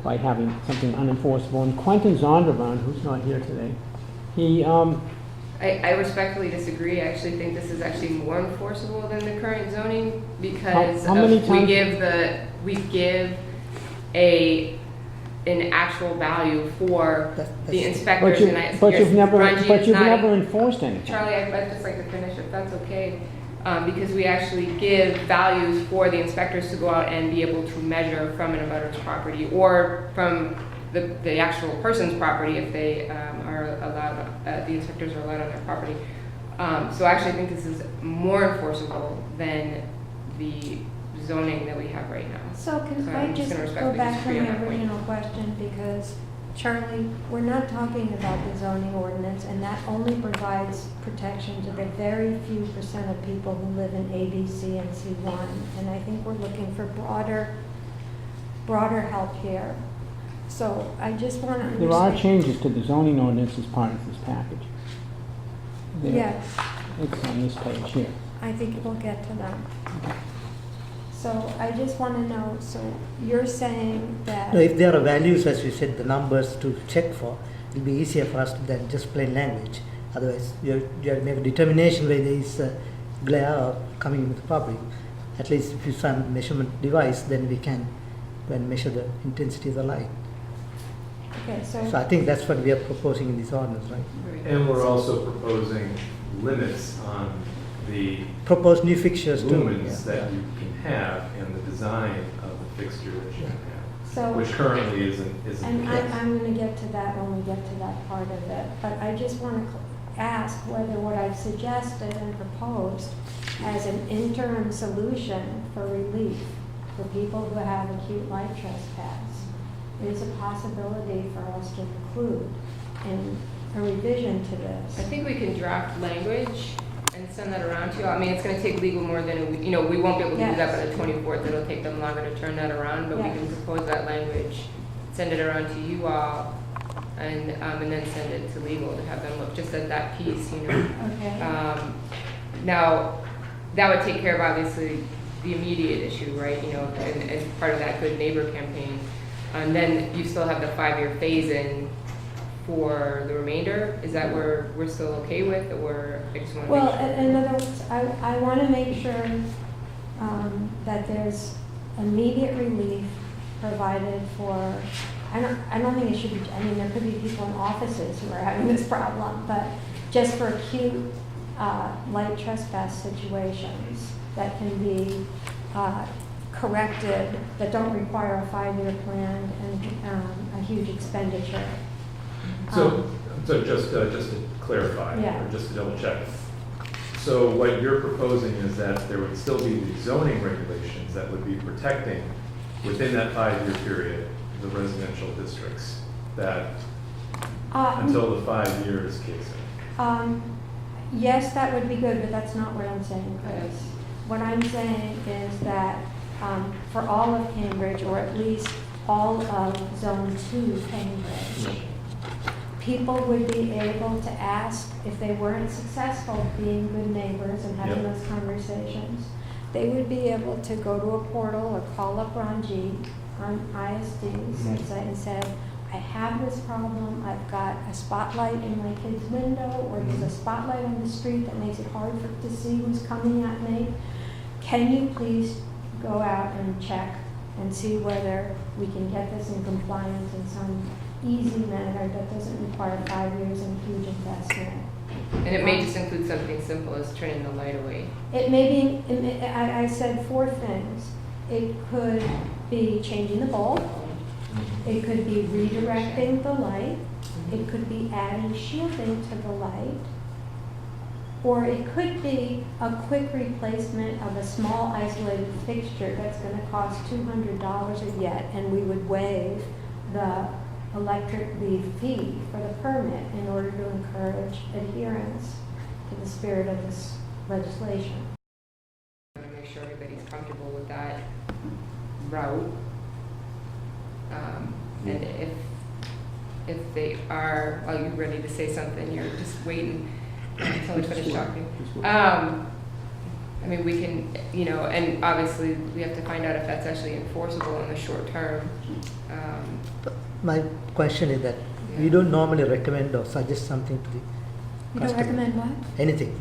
I: by having something unenforceable. And Quentin Zondervan, who's not here today, he
A: I respectfully disagree. I actually think this is actually more enforceable than the current zoning, because
I: How many
A: we
I: times-
A: give an actual value for the inspectors.
I: but you've never
A: Ranjit,
I: enforced anything.
A: Charlie, I'd just like to finish if that's okay, because we actually give values for the inspectors to go out and be able to measure from an abutter's property or from the actual person's property if they are allowed, the inspectors are allowed on their property. So I actually think this is more enforceable than the zoning that we have right now.
E: So can
A: So
E: I
A: I'm just
E: just
A: gonna
E: go
A: respectfully
E: back to
A: disagree on
E: my
A: that point.
E: original question, because Charlie, we're not talking about the zoning ordinance, and that only provides protection to the very few % of people who live in A, B, C, and C1. And I think we're looking for broader help here. So I just want to understand.
I: There are changes to the zoning ordinance as part of this package.
E: Yes,
I: It's on this page here.
E: I think we'll get to them. So I just want to know, so you're saying that.
J: No, if there are values, as you said, the numbers to check for, it'll be easier for us than just plain language. Otherwise, you have to make a determination whether there is glare or coming into the property. At least if you use some measurement device, then we can measure the intensity of the light.
E: Okay,
J: So I think that's what we are proposing in this ordinance, right?
D: And we're also proposing limits on the
J: Propose new fixtures too.
D: lumens
J: Yeah.
D: that you can have and the design of the fixture that you can have,
E: so.
D: which currently isn't the
E: And
D: case.
E: I'm going to get to that when we get to that part of it. But I just want to ask whether what I've suggested and proposed as an interim solution for relief for people who have acute light trespass is a possibility for us to include in a revision to
A: I
E: this.
A: think we can draft language and send that around to you. I mean, it's gonna take legal more than a week, we won't be able to do that by the 24th. It'll take them longer to turn that around, but we can
E: Yes.
A: propose that language, send it around to you all, and then send it to legal to have them look just at that piece,
E: Okay.
A: Now, that would take care of obviously the immediate issue, right? You know, and as part of that good neighbor campaign. And then you still have the 5-year phase-in for the remainder. Is that where we're still okay with, or I just want to
E: Well,
A: make sure?
E: in other words, I want to make sure that there's immediate relief provided for, I don't think it should be, I mean, there could be people in offices who are having this problem, but just for acute light trespass situations that can be corrected, that don't require a 5-year plan and a huge expenditure.
D: So just to clarify,
E: Yeah.
D: or just to double check. So what you're proposing is that there would still be the zoning regulations that would be protecting within that 5-year period, the residential districts, that until the 5 years kicks in.
E: Yes, that would be good, but that's not what I'm saying, Chris. What I'm saying is that for all of Cambridge, or at least all of Zone 2 Cambridge, people would be able to ask, if they weren't successful being good neighbors and having
D: Yep.
E: those conversations, they would be able to go to a portal or call up Ron G on ISD's and say, I have this problem, I've got a spotlight in my kid's window, or there's a spotlight on the street that makes it hard to see who's coming at me. Can you please go out and check and see whether we can get this in compliance in some easy manner that doesn't require 5 years and huge investment?
A: And it may just include something simple as turning the light away.
E: It may be, I said 4 things. It could be changing the bulb. It could be redirecting the light. It could be adding shielding to the light. Or it could be a quick replacement of a small isolated fixture that's going to cost $200 a yet, and we would waive the fee for the permit in order to encourage adherence to the spirit of this legislation.
A: I want to make sure everybody's comfortable with that route. And if they are, are you ready to say something? You're just waiting until we finish talking. I mean, we can, you know, and obviously we have to find out if that's actually enforceable in the short term.
J: My question is that we don't normally recommend or suggest something to the
E: You don't
J: customer.
E: recommend what?
J: Anything.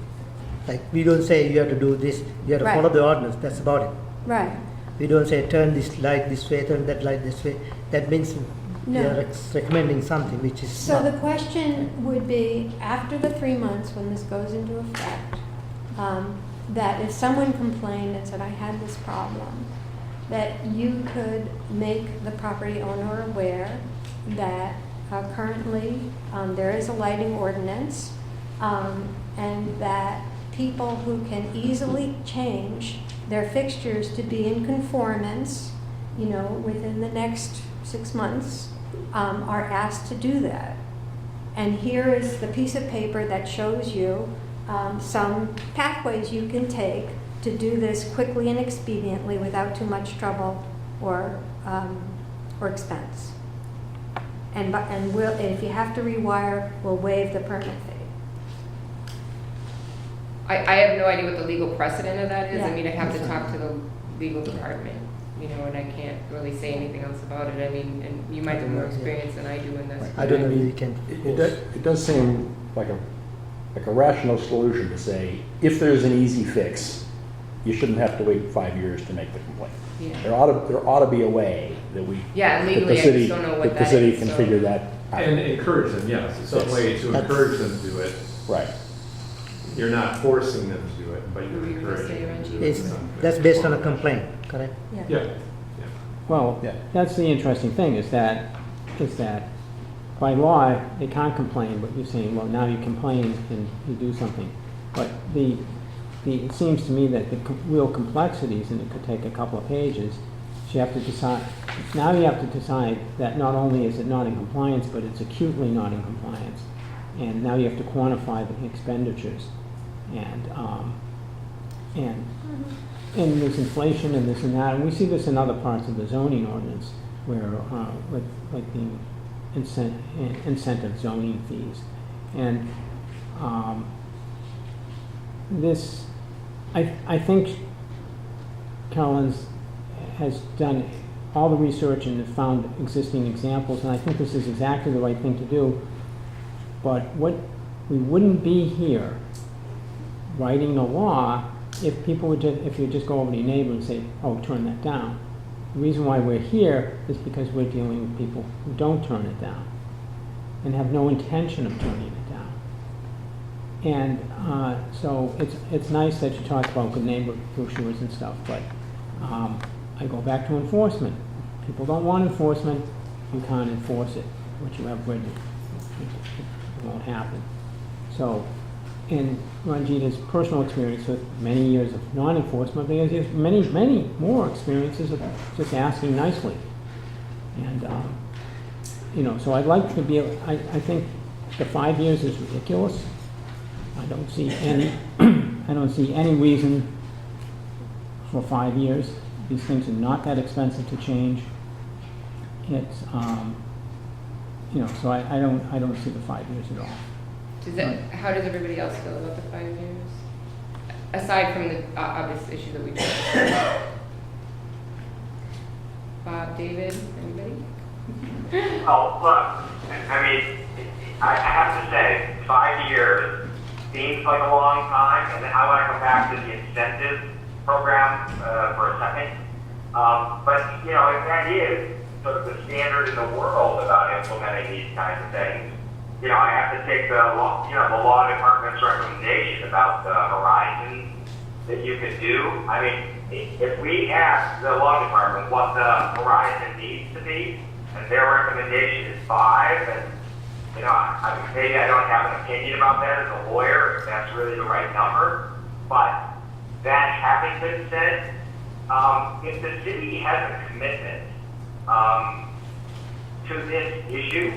J: Like, we don't say you have to do this, you have to
E: Right.
J: follow the ordinance, that's about it.
E: Right.
J: We don't say turn this light this way, turn that light this way. That means we
E: No.
J: are recommending something which is
E: So
J: not.
E: the question would be, after the 3 months when this goes into effect, that if someone complained and said, I had this problem, that you could make the property owner aware that currently there is a lighting ordinance, and that people who can easily change their fixtures to be in conformance, you know, within the next 6 months, are asked to do that. And here is the piece of paper that shows you some pathways you can take to do this quickly and expediently without too much trouble or expense. And if you have to rewire, we'll waive the permit fee.
A: I have no idea what the legal precedent of that is. I
E: Yeah.
A: mean, I'd have to talk to the legal department, you know, and I can't really say anything else about it. I mean, and you might have more experience than I do in this.
J: I don't know if we can.
K: It does seem like a rational solution to say, if there's an easy fix, you shouldn't have to wait 5 years to make the complaint.
A: Yeah.
K: There ought to be a way that we.
A: Yeah,
K: that the
A: legally, I
K: city-
A: just don't know what
K: that
A: that
K: the city
A: is,
K: can
A: so-
K: figure that out.
D: And encourage them, yes, some
K: Yes.
D: way to
J: That's-
D: encourage them to do it.
K: Right.
D: You're not forcing them to do it, but
A: Were
D: you're
A: you gonna say,
D: encouraging them to do it.
J: It's, that's based on a complaint, correct?
D: Yeah,
I: Well,
K: Yeah.
I: that's the interesting thing, is that by law, they can't complain, but you're saying, well, now you complain and you do something. But it seems to me that the real complexities, and it could take a couple of pages, is you have to decide, now you have to decide that not only is it not in compliance, but it's acutely not in compliance. And now you have to quantify the expenditures. And there's inflation and this and that, and we see this in other parts of the zoning ordinance, where, like the incentive zoning fees. And this I think Carolyn's has done all the research and has found existing examples, and I think this is exactly the right thing to do. But we wouldn't be here writing the law if people would just, if you just go over to your neighbor and say, oh, turn that down. The reason why we're here is because we're dealing with people who don't turn it down and have no intention of turning it down. And so it's nice that you talk about good neighbor brochures and stuff, but I go back to enforcement. People don't want enforcement, you can't enforce it. What you have written, it won't happen. So, in Ranjita's personal experience with many years of non-enforcement, because he has many, many more experiences of just asking nicely. And, you know, so I'd like to be able, I think the 5 years is ridiculous. I don't see any, I don't see any reason for 5 years. These things are not that expensive to change. It's, you know, so I don't see the 5 years at all.
A: How does everybody else feel about the 5 years? Aside from the obvious issue that we talked about. Bob, David, anybody?
B: Oh, look, I mean, I have to say, 5 years seems like a long time, and then I want to come back to the incentive program for a second. But, you know, if that is sort of the standard in the world about implementing these kinds of things, you know, I have to take the law, the law department's recommendation about the horizon that you could do. I mean, if we ask the law department what the horizon needs to be, and their recommendation is 5, and, you know, maybe I don't have an opinion about that as a lawyer, if that's really the right number, but that having been said, if the city has a commitment to this issue,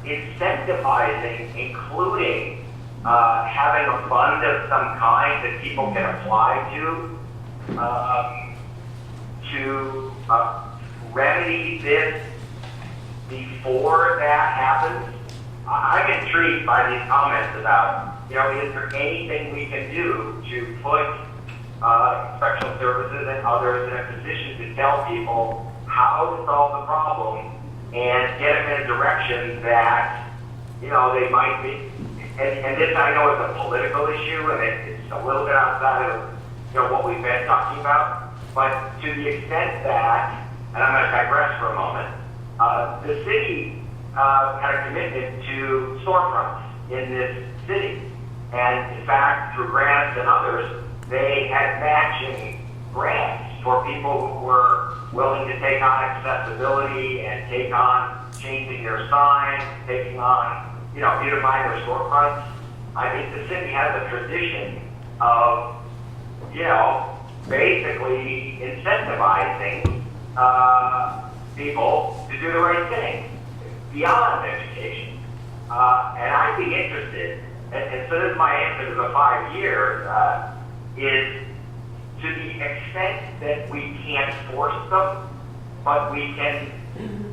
B: incentivizing, including having a fund of some kind that people can apply to remedy this before that happens. I'm intrigued by these comments about, you know, is there anything we can do to put inspection services and others in a position to tell people how to solve the problem and get them in a direction that, you know, they might be, and this I know is a political issue, and it's a little bit outside of, you know, what we've been talking about, but to the extent that, and I'm going to digress for a moment, the city had a commitment to storefronts in this city, and in fact, through grants and others, they had matching grants for people who were willing to take on accessibility and take on changing their signs, taking on, you know, beautifying their storefronts. I think the city has a tradition of, you know, basically incentivizing people to do the right thing beyond education. And I'd be interested, and so this is my answer to the 5 years, is to the extent that we can't force them, but we can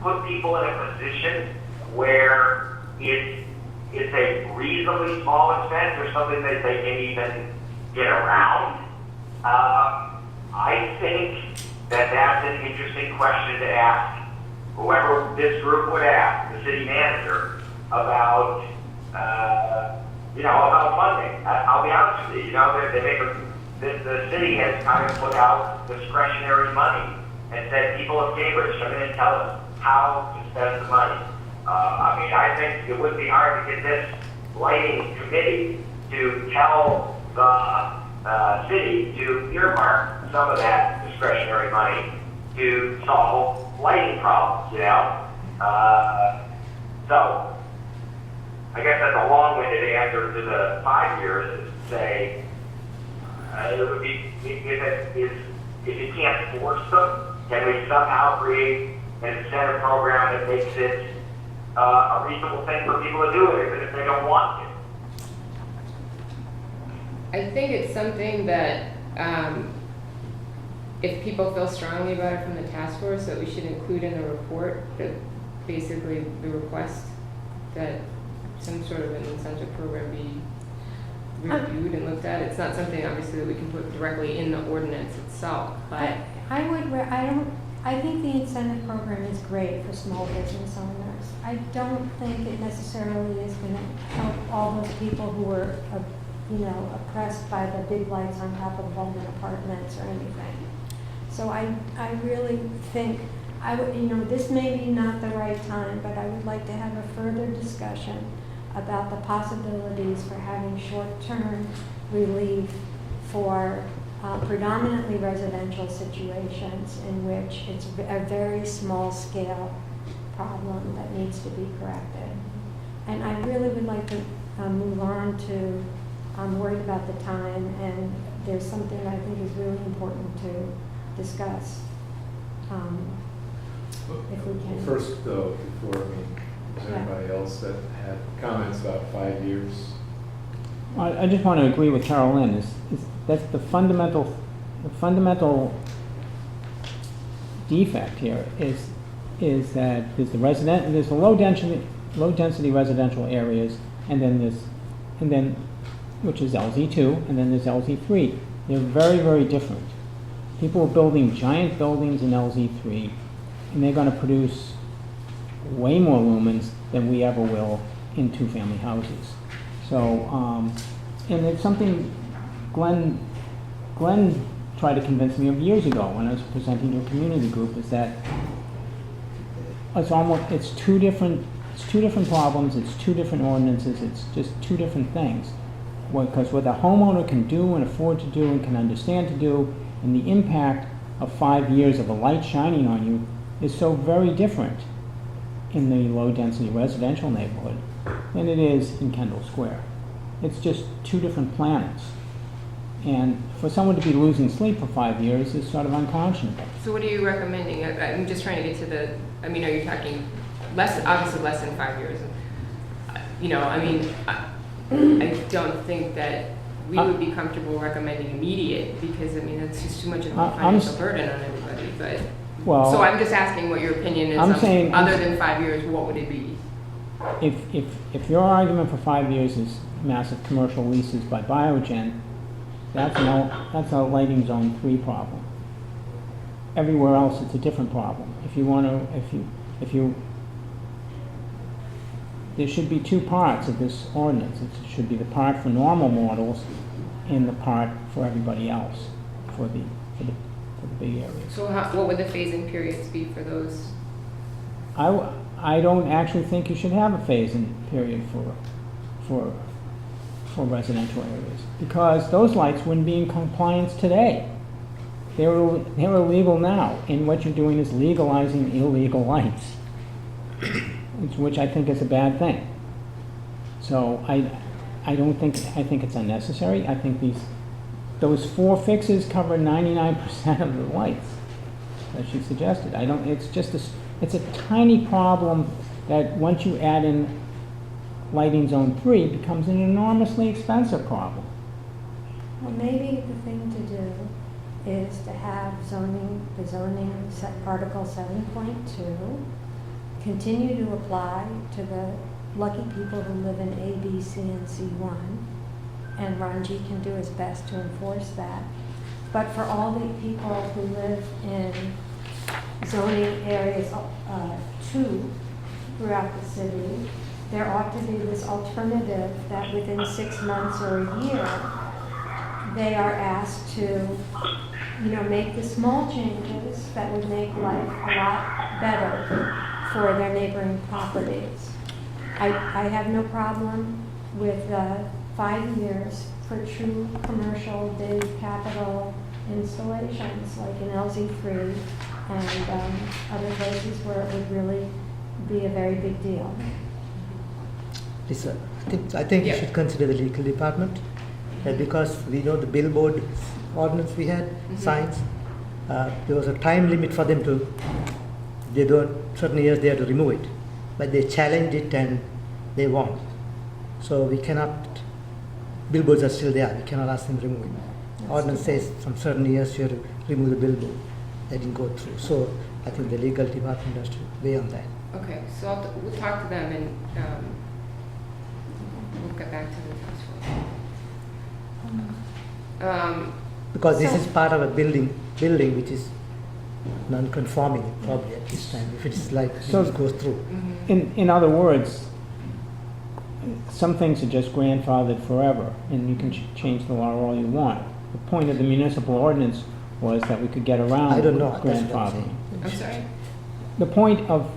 B: put people in a position where it's a reasonably small expense or something that they can even get around. I think that that's an interesting question to ask whoever this group would ask, the city manager, about, you know, about funding. I'll be honest with you, you know, they make the city has kind of put out discretionary money and said, people of Cambridge, come in and tell us how to spend the money. I mean, I think it would be hard to get this lighting committee to tell the city to earmark some of that discretionary money to solve lighting problems, you know? So, I guess that's a long-winded answer to the 5 years, is to say, it would be, if you can't force them, can we somehow create an incentive program that makes it a reasonable thing for people to do it, even if they don't want to?
A: I think it's something that if people feel strongly about it from the task force, that we should include in the report, that basically the request that some sort of an incentive program be reviewed and looked at. It's not something obviously that we can put directly in the ordinance itself, but
E: I think the incentive program is great for small business owners. I don't think it necessarily is going to help all those people who are, oppressed by the big lights on top of Bowman apartments or anything. So I really think, this may be not the right time, but I would like to have a further discussion about the possibilities for having short-term relief for predominantly residential situations in which it's a very small-scale problem that needs to be corrected. And I really would like to move on to, I'm worried about the time, and there's something I think is really important to discuss, if we can.
D: First, though, before, is there anybody else that had comments about 5 years?
I: I just want to agree with Carol Lynn. That's the fundamental defect here is that there's the low density residential areas, and then which is LZ2, and then there's LZ3. They're very, very different. People are building giant buildings in LZ3, and they're going to produce way more lumens than we ever will in two-family houses. So, and it's something Glenn tried to convince me of years ago when I was presenting to a community group, is that it's two different problems, it's two different ordinances, it's just two different things. Because what the homeowner can do and afford to do and can understand to do, and the impact of 5 years of a light shining on you is so very different in the low-density residential neighborhood than it is in Kendall Square. It's just two different planets. And for someone to be losing sleep for 5 years is sort of unconscionable.
A: So what are you recommending? I'm just trying to get to are you talking obviously less than 5 years? I don't think that we would be comfortable recommending immediate, because that's just too much of a financial burden on everybody. So I'm just asking what your opinion is. Other than 5 years, what would it be?
I: If your argument for 5 years is massive commercial leases by Biogen, that's a lighting zone 3 problem. Everywhere else, it's a different problem. There should be two parts of this ordinance. It should be the part for normal mortals and the part for everybody else, for the big areas.
A: So what would the phasing periods be for those?
I: I don't actually think you should have a phase-in period for residential areas, because those lights wouldn't be in compliance today. They're illegal now, and what you're doing is legalizing illegal lights, which I think is a bad thing. So I think it's unnecessary. I think those 4 fixes cover 99% of the lights that she suggested. It's a tiny problem that once you add in lighting zone 3 becomes an enormously expensive problem.
E: Well, maybe the thing to do is to have the zoning Article 7.2 continue to apply to the lucky people who live in A, B, C, and C1, and Ranji can do his best to enforce that. But for all the people who live in zoning areas 2 throughout the city, there ought to be this alternative that within 6 months or a year, they are asked to, make the small changes that would make life a lot better for their neighboring properties. I have no problem with 5 years for true commercial big capital installations like in LZ3 and other places where it would really be a very big deal.
J: Lisa, I think you should consider the legal department, because we know the billboard ordinance we had, signs, there was a time limit for them to, certain years they had to remove it, but they challenged it and they won. So we cannot, billboards are still there, we cannot ask them to remove it. Ordinance says from certain years you have to remove the billboard. That didn't go through. So I think the legal department has to weigh on that.
A: Okay, so we'll talk to them and we'll get back to the task force.
J: Because this
A: So-
J: is part of a building which is non-conforming probably at this time, if it's like,
I: So-
J: this goes through.
I: In other words, some things are just grandfathered forever, and you can change the law all you want. The point of the municipal ordinance was that we could get around
J: I don't know, that's what I'm
I: grandfathering.
J: saying.
A: I'm sorry?
I: The point of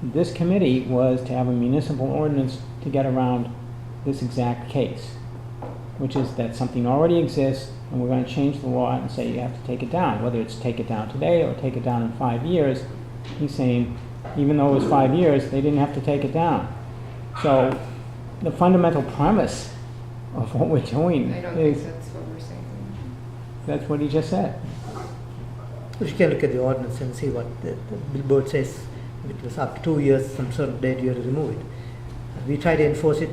I: this committee was to have a municipal ordinance to get around this exact case, which is that something already exists, and we're gonna change the law and say you have to take it down, whether it's take it down today or take it down in 5 years. He's saying, even though it was 5 years, they didn't have to take it down. So, the fundamental premise of what we're doing
A: I don't think
I: is,
A: that's what we're saying.
I: that's what he just said.
J: You can look at the ordinance and see what the billboard says. If it was after 2 years, some certain date, you have to remove it. We tried to enforce it,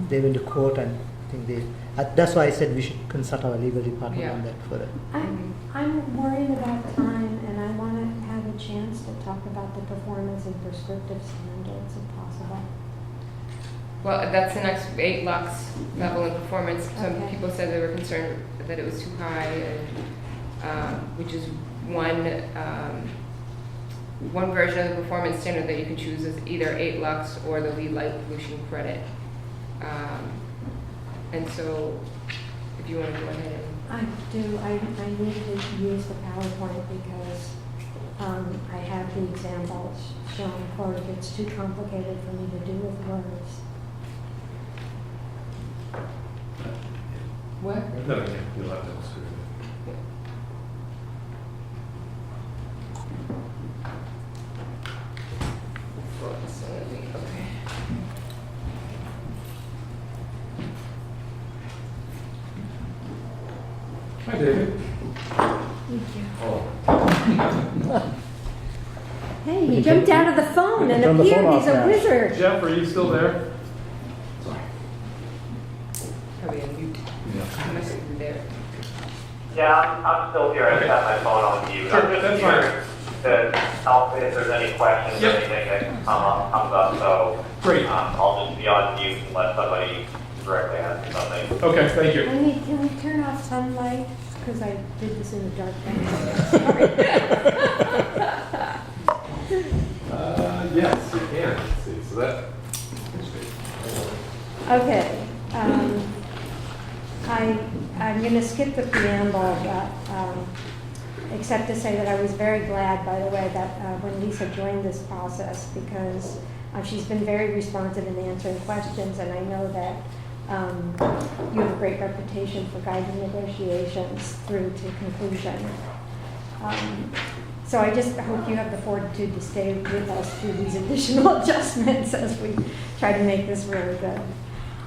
J: they went to court, and I think that's why I said we should consult our legal department
A: Yeah.
J: on that further.
E: I'm worried about time, and I want to have a chance to talk about the performance and prescriptive standards if possible.
A: Well, that's the next 8 lux level in performance. Some
E: Okay.
A: people said they were concerned that it was too high, and, which is one version of the performance standard that you can choose is either 8 lux or the lead light pollution credit. And so, if you want to go ahead and.
E: I do, I need to use the PowerPoint because I have the examples shown, quote, if it's too complicated for me to do with words.
A: What?
D: No, yeah, you'll have to screw it.
A: Okay.
D: Hi, David.
E: Thank you.
D: Oh.
E: Hey, he jumped out of the phone and
K: Turn the
E: appeared,
K: phone
E: he's
K: off
E: a
K: now.
E: wizard.
D: Jeff, are you still there?
A: Probably on mute.
D: Yeah.
A: I must be there.
B: Yeah, I'm still here. I just have my phone on mute.
D: Sure,
B: I'm just
D: that's
B: here to help if there's any questions or
D: Yep.
B: anything that comes up. So
D: Great.
B: I'll just be on mute unless somebody directly asks me something.
D: Okay, thank you.
E: Can we turn off sunlight? Because I did this in the dark.
D: Yes, you can. Let's see, so that.
E: Okay. I'm going to skip the preamble, but, except to say that I was very glad, by the way, that when Lisa joined this process, because she's been very responsive in answering questions, and I know that you have a great reputation for guiding negotiations through to conclusion. So I just hope you have the fortitude to stay with us through these additional adjustments as we try to make this really good.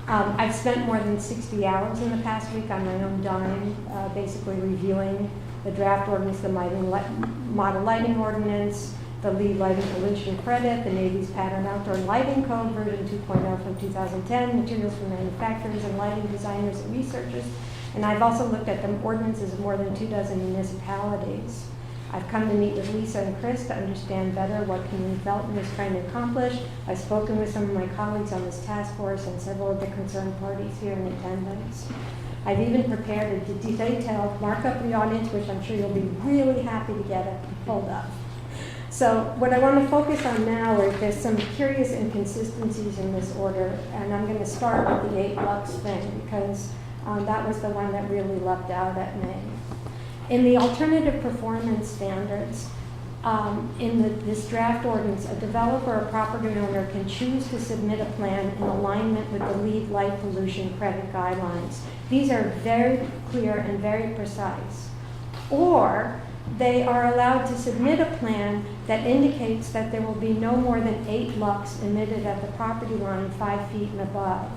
E: I've spent more than 60 hours in the past week on my own dime, basically reviewing the draft ordinance, the model lighting ordinance, the lead lighting pollution credit, the Navy's pattern outdoor lighting code version 2.0 from 2010, materials for manufacturers and lighting designers and researchers. And I've also looked at the ordinances of more than 24 municipalities. I've come to meet with Lisa and Chris to understand better what community development is trying to accomplish. I've spoken with some of my colleagues on this task force and several of the concerned parties here in attendance. I've even prepared a detailed markup of the audience, which I'm sure you'll be really happy to get it pulled up. So what I want to focus on now is there's some curious inconsistencies in this order, and I'm going to start with the 8 lux thing because that was the one that really leapt out at me. In the alternative performance standards, in this draft ordinance, a developer or property owner can choose to submit a plan in alignment with the LEED light pollution credit guidelines. These are very clear and very precise. Or they are allowed to submit a plan that indicates that there will be no more than 8 lux emitted at the property line 5 feet and above.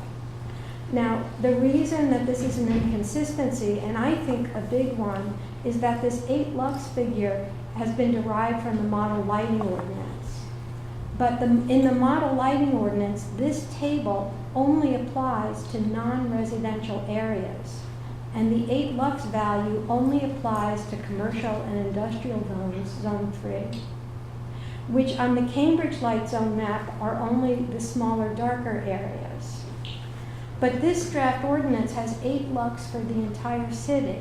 E: Now, the reason that this is an inconsistency, and I think a big one, is that this 8 lux figure has been derived from the model lighting ordinance. But in the model lighting ordinance, this table only applies to non-residential areas. And the 8 lux value only applies to commercial and industrial zones, zone 3, which on the Cambridge Light Zone map are only the smaller, darker areas. But this draft ordinance has 8 lux for the entire city,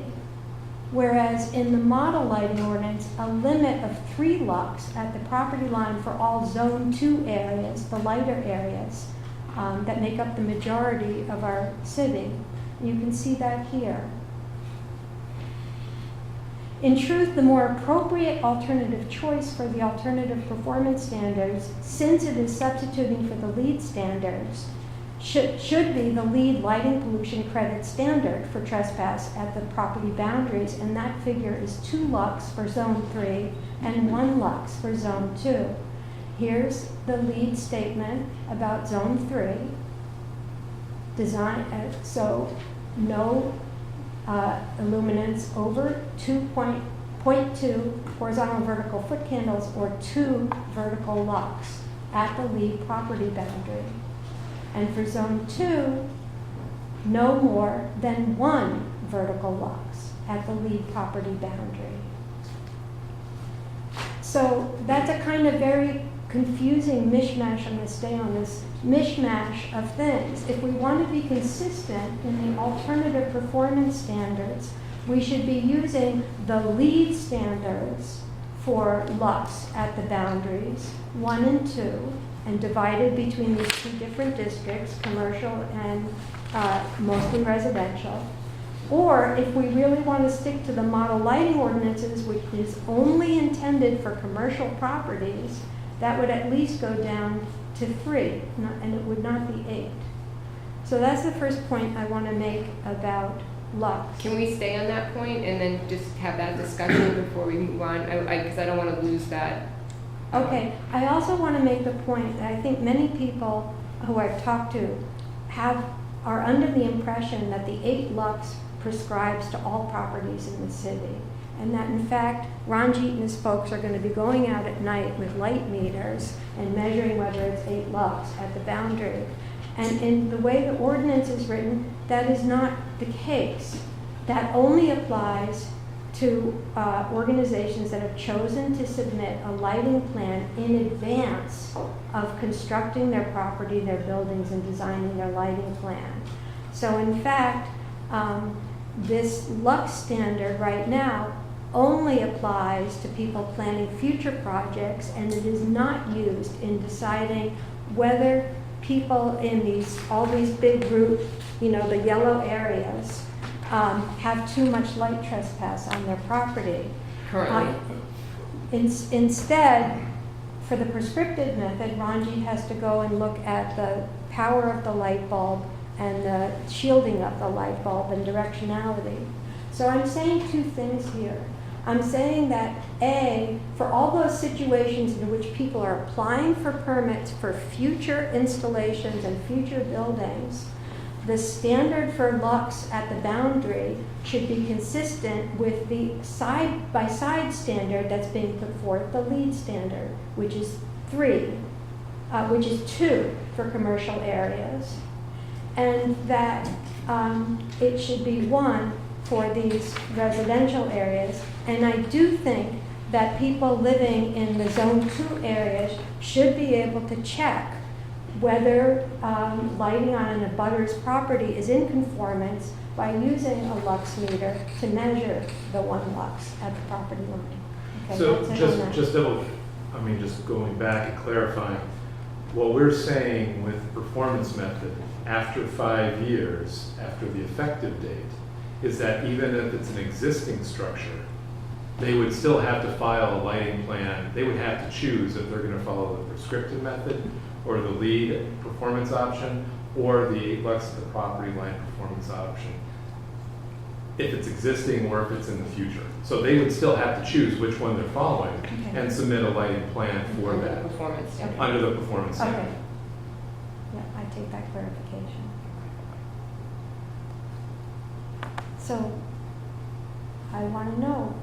E: whereas in the model lighting ordinance, a limit of 3 lux at the property line for all Zone 2 areas, the lighter areas, that make up the majority of our city. You can see that here. In truth, the more appropriate alternative choice for the alternative performance standards, since it is substituting for the LEED standards, should be the LEED lighting pollution credit standard for trespass at the property boundaries, and that figure is 2 lux for Zone 3 and 1 lux for Zone 2. Here's the LEED statement about Zone 3. So no illuminance over 2.2 horizontal vertical foot candles or 2 vertical lux at the LEED property boundary. And for Zone 2, no more than 1 vertical lux at the LEED property boundary. So that's a kind of very confusing mishmash. I'm going to stay on this mishmash of things. If we want to be consistent in the alternative performance standards, we should be using the LEED standards for lux at the boundaries, 1 and 2, and divided between these 2 different districts, commercial and mostly residential. Or if we really want to stick to the model lighting ordinances, which is only intended for commercial properties, that would at least go down to 3, and it would not be 8. So that's the first point I want to make about lux.
A: Can we stay on that point and then just have that discussion before we move on? Because I don't want to lose that.
E: Okay, I also want to make the point that I think many people who I've talked to are under the impression that the 8 lux prescribes to all properties in the city, and that in fact Ranjit and his folks are going to be going out at night with light meters and measuring whether it's 8 lux at the boundary. And in the way the ordinance is written, that is not the case. That only applies to organizations that have chosen to submit a lighting plan in advance of constructing their property, their buildings, and designing their lighting plan. So in fact, this lux standard right now only applies to people planning future projects, and it is not used in deciding whether people in all these big group, the yellow areas, have too much light trespass on their property.
A: Currently.
E: Instead, for the prescriptive method, Ranjit has to go and look at the power of the light bulb and the shielding of the light bulb and directionality. So I'm saying 2 things here. I'm saying that A, for all those situations in which people are applying for permits for future installations and future buildings, the standard for lux at the boundary should be consistent with the side-by-side standard that's being put forth, the LEED standard, which is 2 for commercial areas, and that it should be 1 for these residential areas. And I do think that people living in the Zone 2 areas should be able to check whether lighting on an abutter's property is in conformance by using a lux meter to measure the 1 lux at the property line. Okay,
D: So
E: that's it on that.
D: just going back and clarifying, what we're saying with the performance method after 5 years, after the effective date, is that even if it's an existing structure, they would still have to file a lighting plan. They would have to choose if they're going to follow the prescriptive method or the LEED performance option or the 8 lux at the property line performance option, if it's existing or if it's in the future. So they would still have to choose which one they're following and submit a lighting plan for
A: Under
D: that.
A: the performance standard.
D: Under the performance standard.
E: Okay. Yeah, I take that clarification. So I want to know,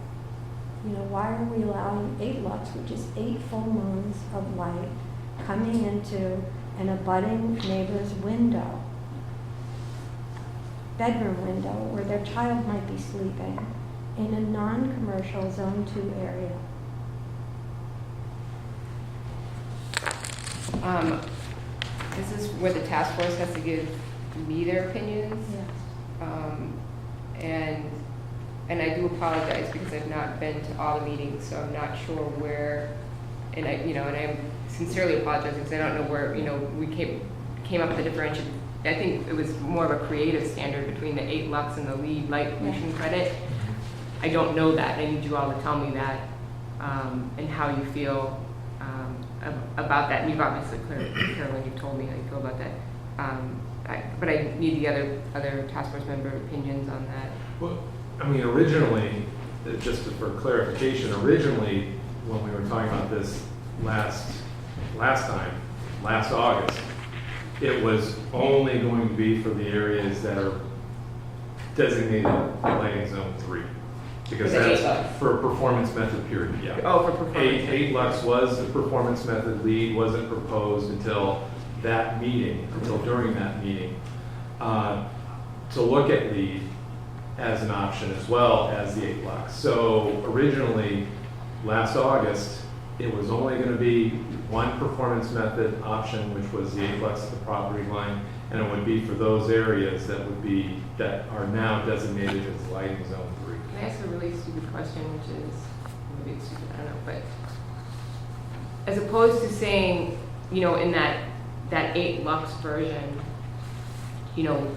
E: why are we allowing 8 lux, which is 8 full moons of light, coming into an abutting neighbor's window, bedroom window, where their child might be sleeping, in a non-commercial Zone 2 area?
A: This is where the task force has to give me their opinions.
E: Yeah.
A: And I do apologize because I've not been to all the meetings, so I'm not sure where, and I'm sincerely apologizing because I don't know where, we came up with the differentiation. I think it was more of a creative standard between the 8 lux and the lead light pollution credit. I don't know that. I need you all to tell me that, and how you feel about that. And you've obviously, Carolyn, you've told me how you feel about that. But I need the other task force member opinions on that.
D: Well, I mean, originally, just for clarification, originally, when we were talking about this last August, it was only going to be for the areas that are designated lighting zone 3. Because
A: For the 8
D: that's
A: lux.
D: for performance method period, yeah.
A: Oh, for performance.
D: 8 lux was the performance method, lead wasn't proposed until that meeting, until during that meeting. To look at lead as an option as well as the 8 lux. So originally, last August, it was only going to be one performance method option, which was the 8 lux at the property line, and it would be for those areas that are now designated as lighting zone 3.
A: Can I ask a really stupid question, which is, maybe it's stupid, I don't know, but as opposed to saying, in that 8 lux version,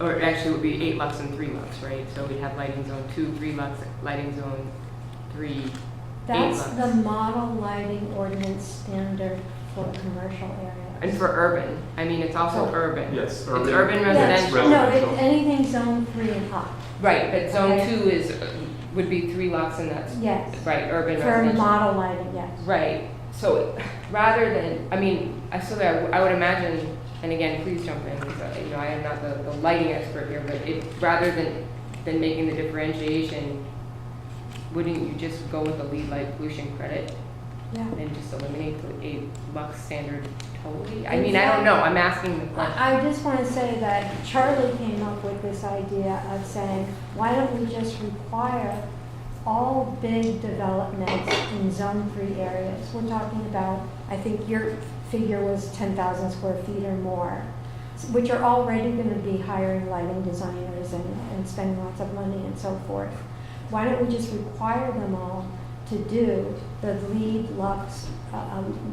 A: or actually it would be 8 lux and 3 lux, right? So we'd have lighting zone 2, 3 lux, lighting zone 3, 8
E: That's
A: lux.
E: the model lighting ordinance standard for commercial areas.
A: And for urban, I mean, it's also
E: So-
A: urban.
D: Yes,
A: It's
D: urban.
A: urban
E: Yes,
A: residential.
E: no,
D: Residential.
E: it's anything zone 3 and up.
A: Right, but zone
E: Okay.
A: 2 would be 3 lux and that's,
E: Yes.
A: right, urban
E: For
A: residential.
E: model lighting, yes.
A: Right, so rather than, I would imagine, and again, please jump in, because, I am not the lighting expert here, but rather than making the differentiation, wouldn't you just go with the lead light pollution credit
E: Yeah.
A: and just eliminate the 8 lux standard totally? I mean, I don't know, I'm asking the question.
E: I just want to say that Charlie came up with this idea of saying, why don't we just require all big developments in zone 3 areas? We're talking about, I think your figure was 10,000 square feet or more, which are already going to be hiring lighting designers and spending lots of money and so forth. Why don't we just require them all to do the lead lux,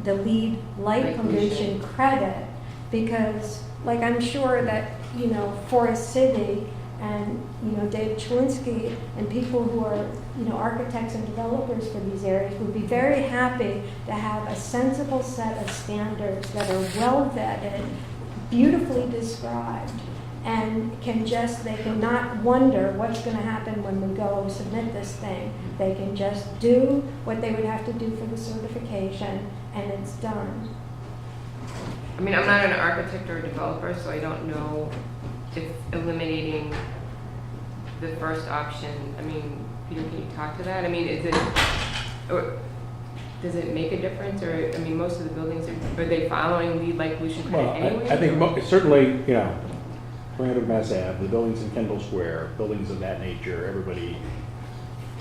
E: the lead light
A: Light
E: pollution credit? Because, like, I'm sure that, Forest City and, Dave Chwinski and people who are, architects and developers for these areas would be very happy to have a sensible set of standards that are well vetted, beautifully described, and they can not wonder what's going to happen when we go submit this thing. They can just do what they would have to do for the certification, and it's done.
A: I mean, I'm not an architect or a developer, so I don't know if eliminating the first option, I mean, Peter, can you talk to that? I mean, does it make a difference, or, I mean, most of the buildings, are they following lead light pollution credit
K: Well,
A: anyway?
K: I think certainly, 300 Mass Ave, the buildings in Kendall Square, buildings of that nature, everybody,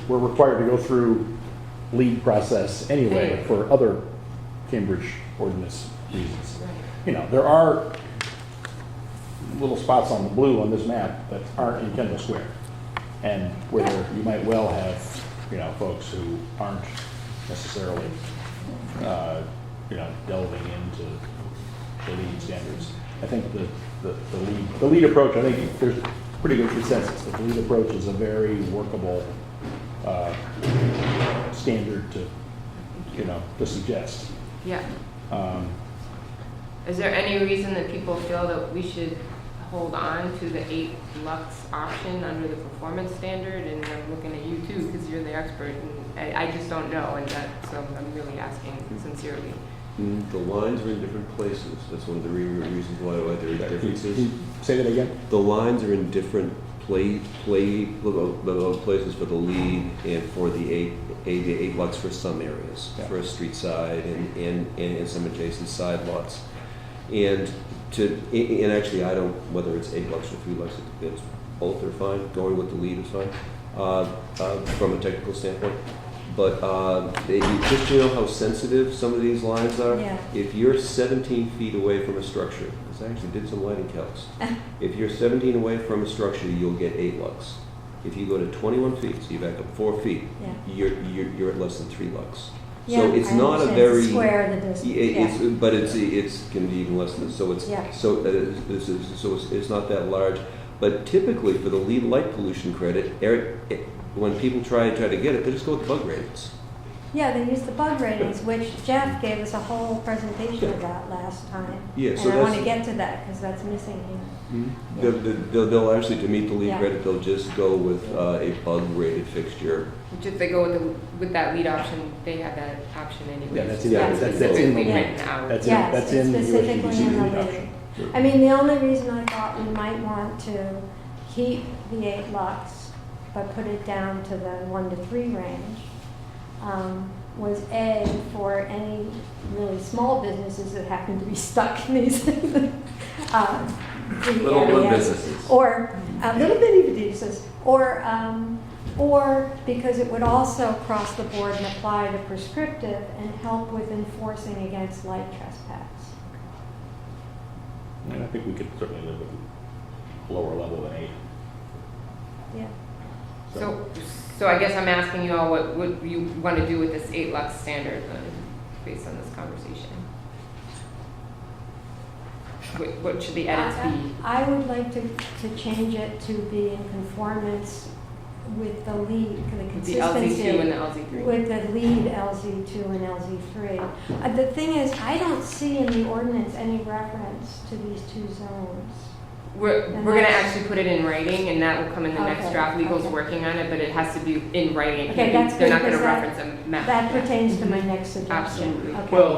K: we're required to go through lead process anyway for other Cambridge ordinance reasons.
A: Right.
K: There are little spots on the blue on this map that aren't in Kendall Square, and where you might well have, folks who aren't necessarily, delving into the lead standards. I think the lead approach, I think there's pretty good consensus that the lead approach is a very workable standard to suggest.
A: Yeah. Is there any reason that people feel that we should hold on to the 8 lux option under the performance standard? And I'm looking at you too, because you're the expert, and I just don't know, and so I'm really asking sincerely.
F: The lines are in different places. That's one of the reasons why there are differences.
K: Can you say that again?
F: The lines are in different places for the lead and for the 8 lots for some areas,
K: Yeah.
F: for a street side and some adjacent side lots. And actually, I don't, whether it's 8 lots or 3 lots, it's both are fine. Going with the lead is fine from a technical standpoint. But just how sensitive some of these lines are.
E: Yeah.
F: If you're 17 feet away from a structure, because I actually did some lighting calcs. If you're 17 away from a structure, you'll get 8 lux. If you go to 21 feet, so you back up 4 feet,
E: Yeah.
F: you're at less than 3 lux.
E: Yeah,
F: So it's
E: I
F: not a
E: understand.
F: very
E: It's square the distance,
F: it's,
E: yeah.
F: but it's can be even less than this. So it's
E: Yeah.
F: it's not that large. But typically for the lead light pollution credit, when people try to get it, they just go with bug ratings.
E: Yeah, they use the bug ratings, which Jeff gave us a whole presentation about last time.
F: Yeah, so
E: and I want to
F: that's-
E: get to that because that's missing here.
F: They'll actually, to meet the lead
E: Yeah.
F: credit, they'll just go with a bug rated fixture.
A: Which if they go with that lead option, they have that option anyway.
K: Yeah, that's
E: in-
K: that's in the
A: Specifically
K: lead.
A: written out.
K: That's
E: Yes,
K: that's in the
E: it's specifically
K: USGBC
E: in the
K: lead
E: lead.
K: option.
E: I mean, the only reason I thought we might want to keep the 8 lux, but put it down to the 1 to 3 range, was A, for any really small businesses that happen to be stuck in these three
F: Little
E: areas.
F: businesses.
E: Or little bitty businesses, or because it would also cross the board and apply to prescriptive and help with enforcing against light trespass.
K: And I think we could certainly live with a lower level than 8.
E: Yeah.
A: So I guess I'm asking you all what you want to do with this 8 lux standard then, based on this conversation. What should the edits be?
E: I would like to change it to be in conformance with the lead, the
A: The
E: consistency.
A: LZ2 and the LZ3?
E: With the lead LZ2 and LZ3. The thing is, I don't see in the ordinance any reference to these 2 zones.
A: We're
E: And
A: going to
E: that's-
A: actually put it in writing, and that will come in the next
E: Okay,
A: draft. Legal's
E: okay.
A: working on it, but it has to be in writing. It
E: Okay,
A: can't be-
E: that's
A: They're
E: good,
A: not going to
E: because
A: reference a map.
E: That pertains to my next suggestion.
A: Absolutely.
E: Okay.
D: Well,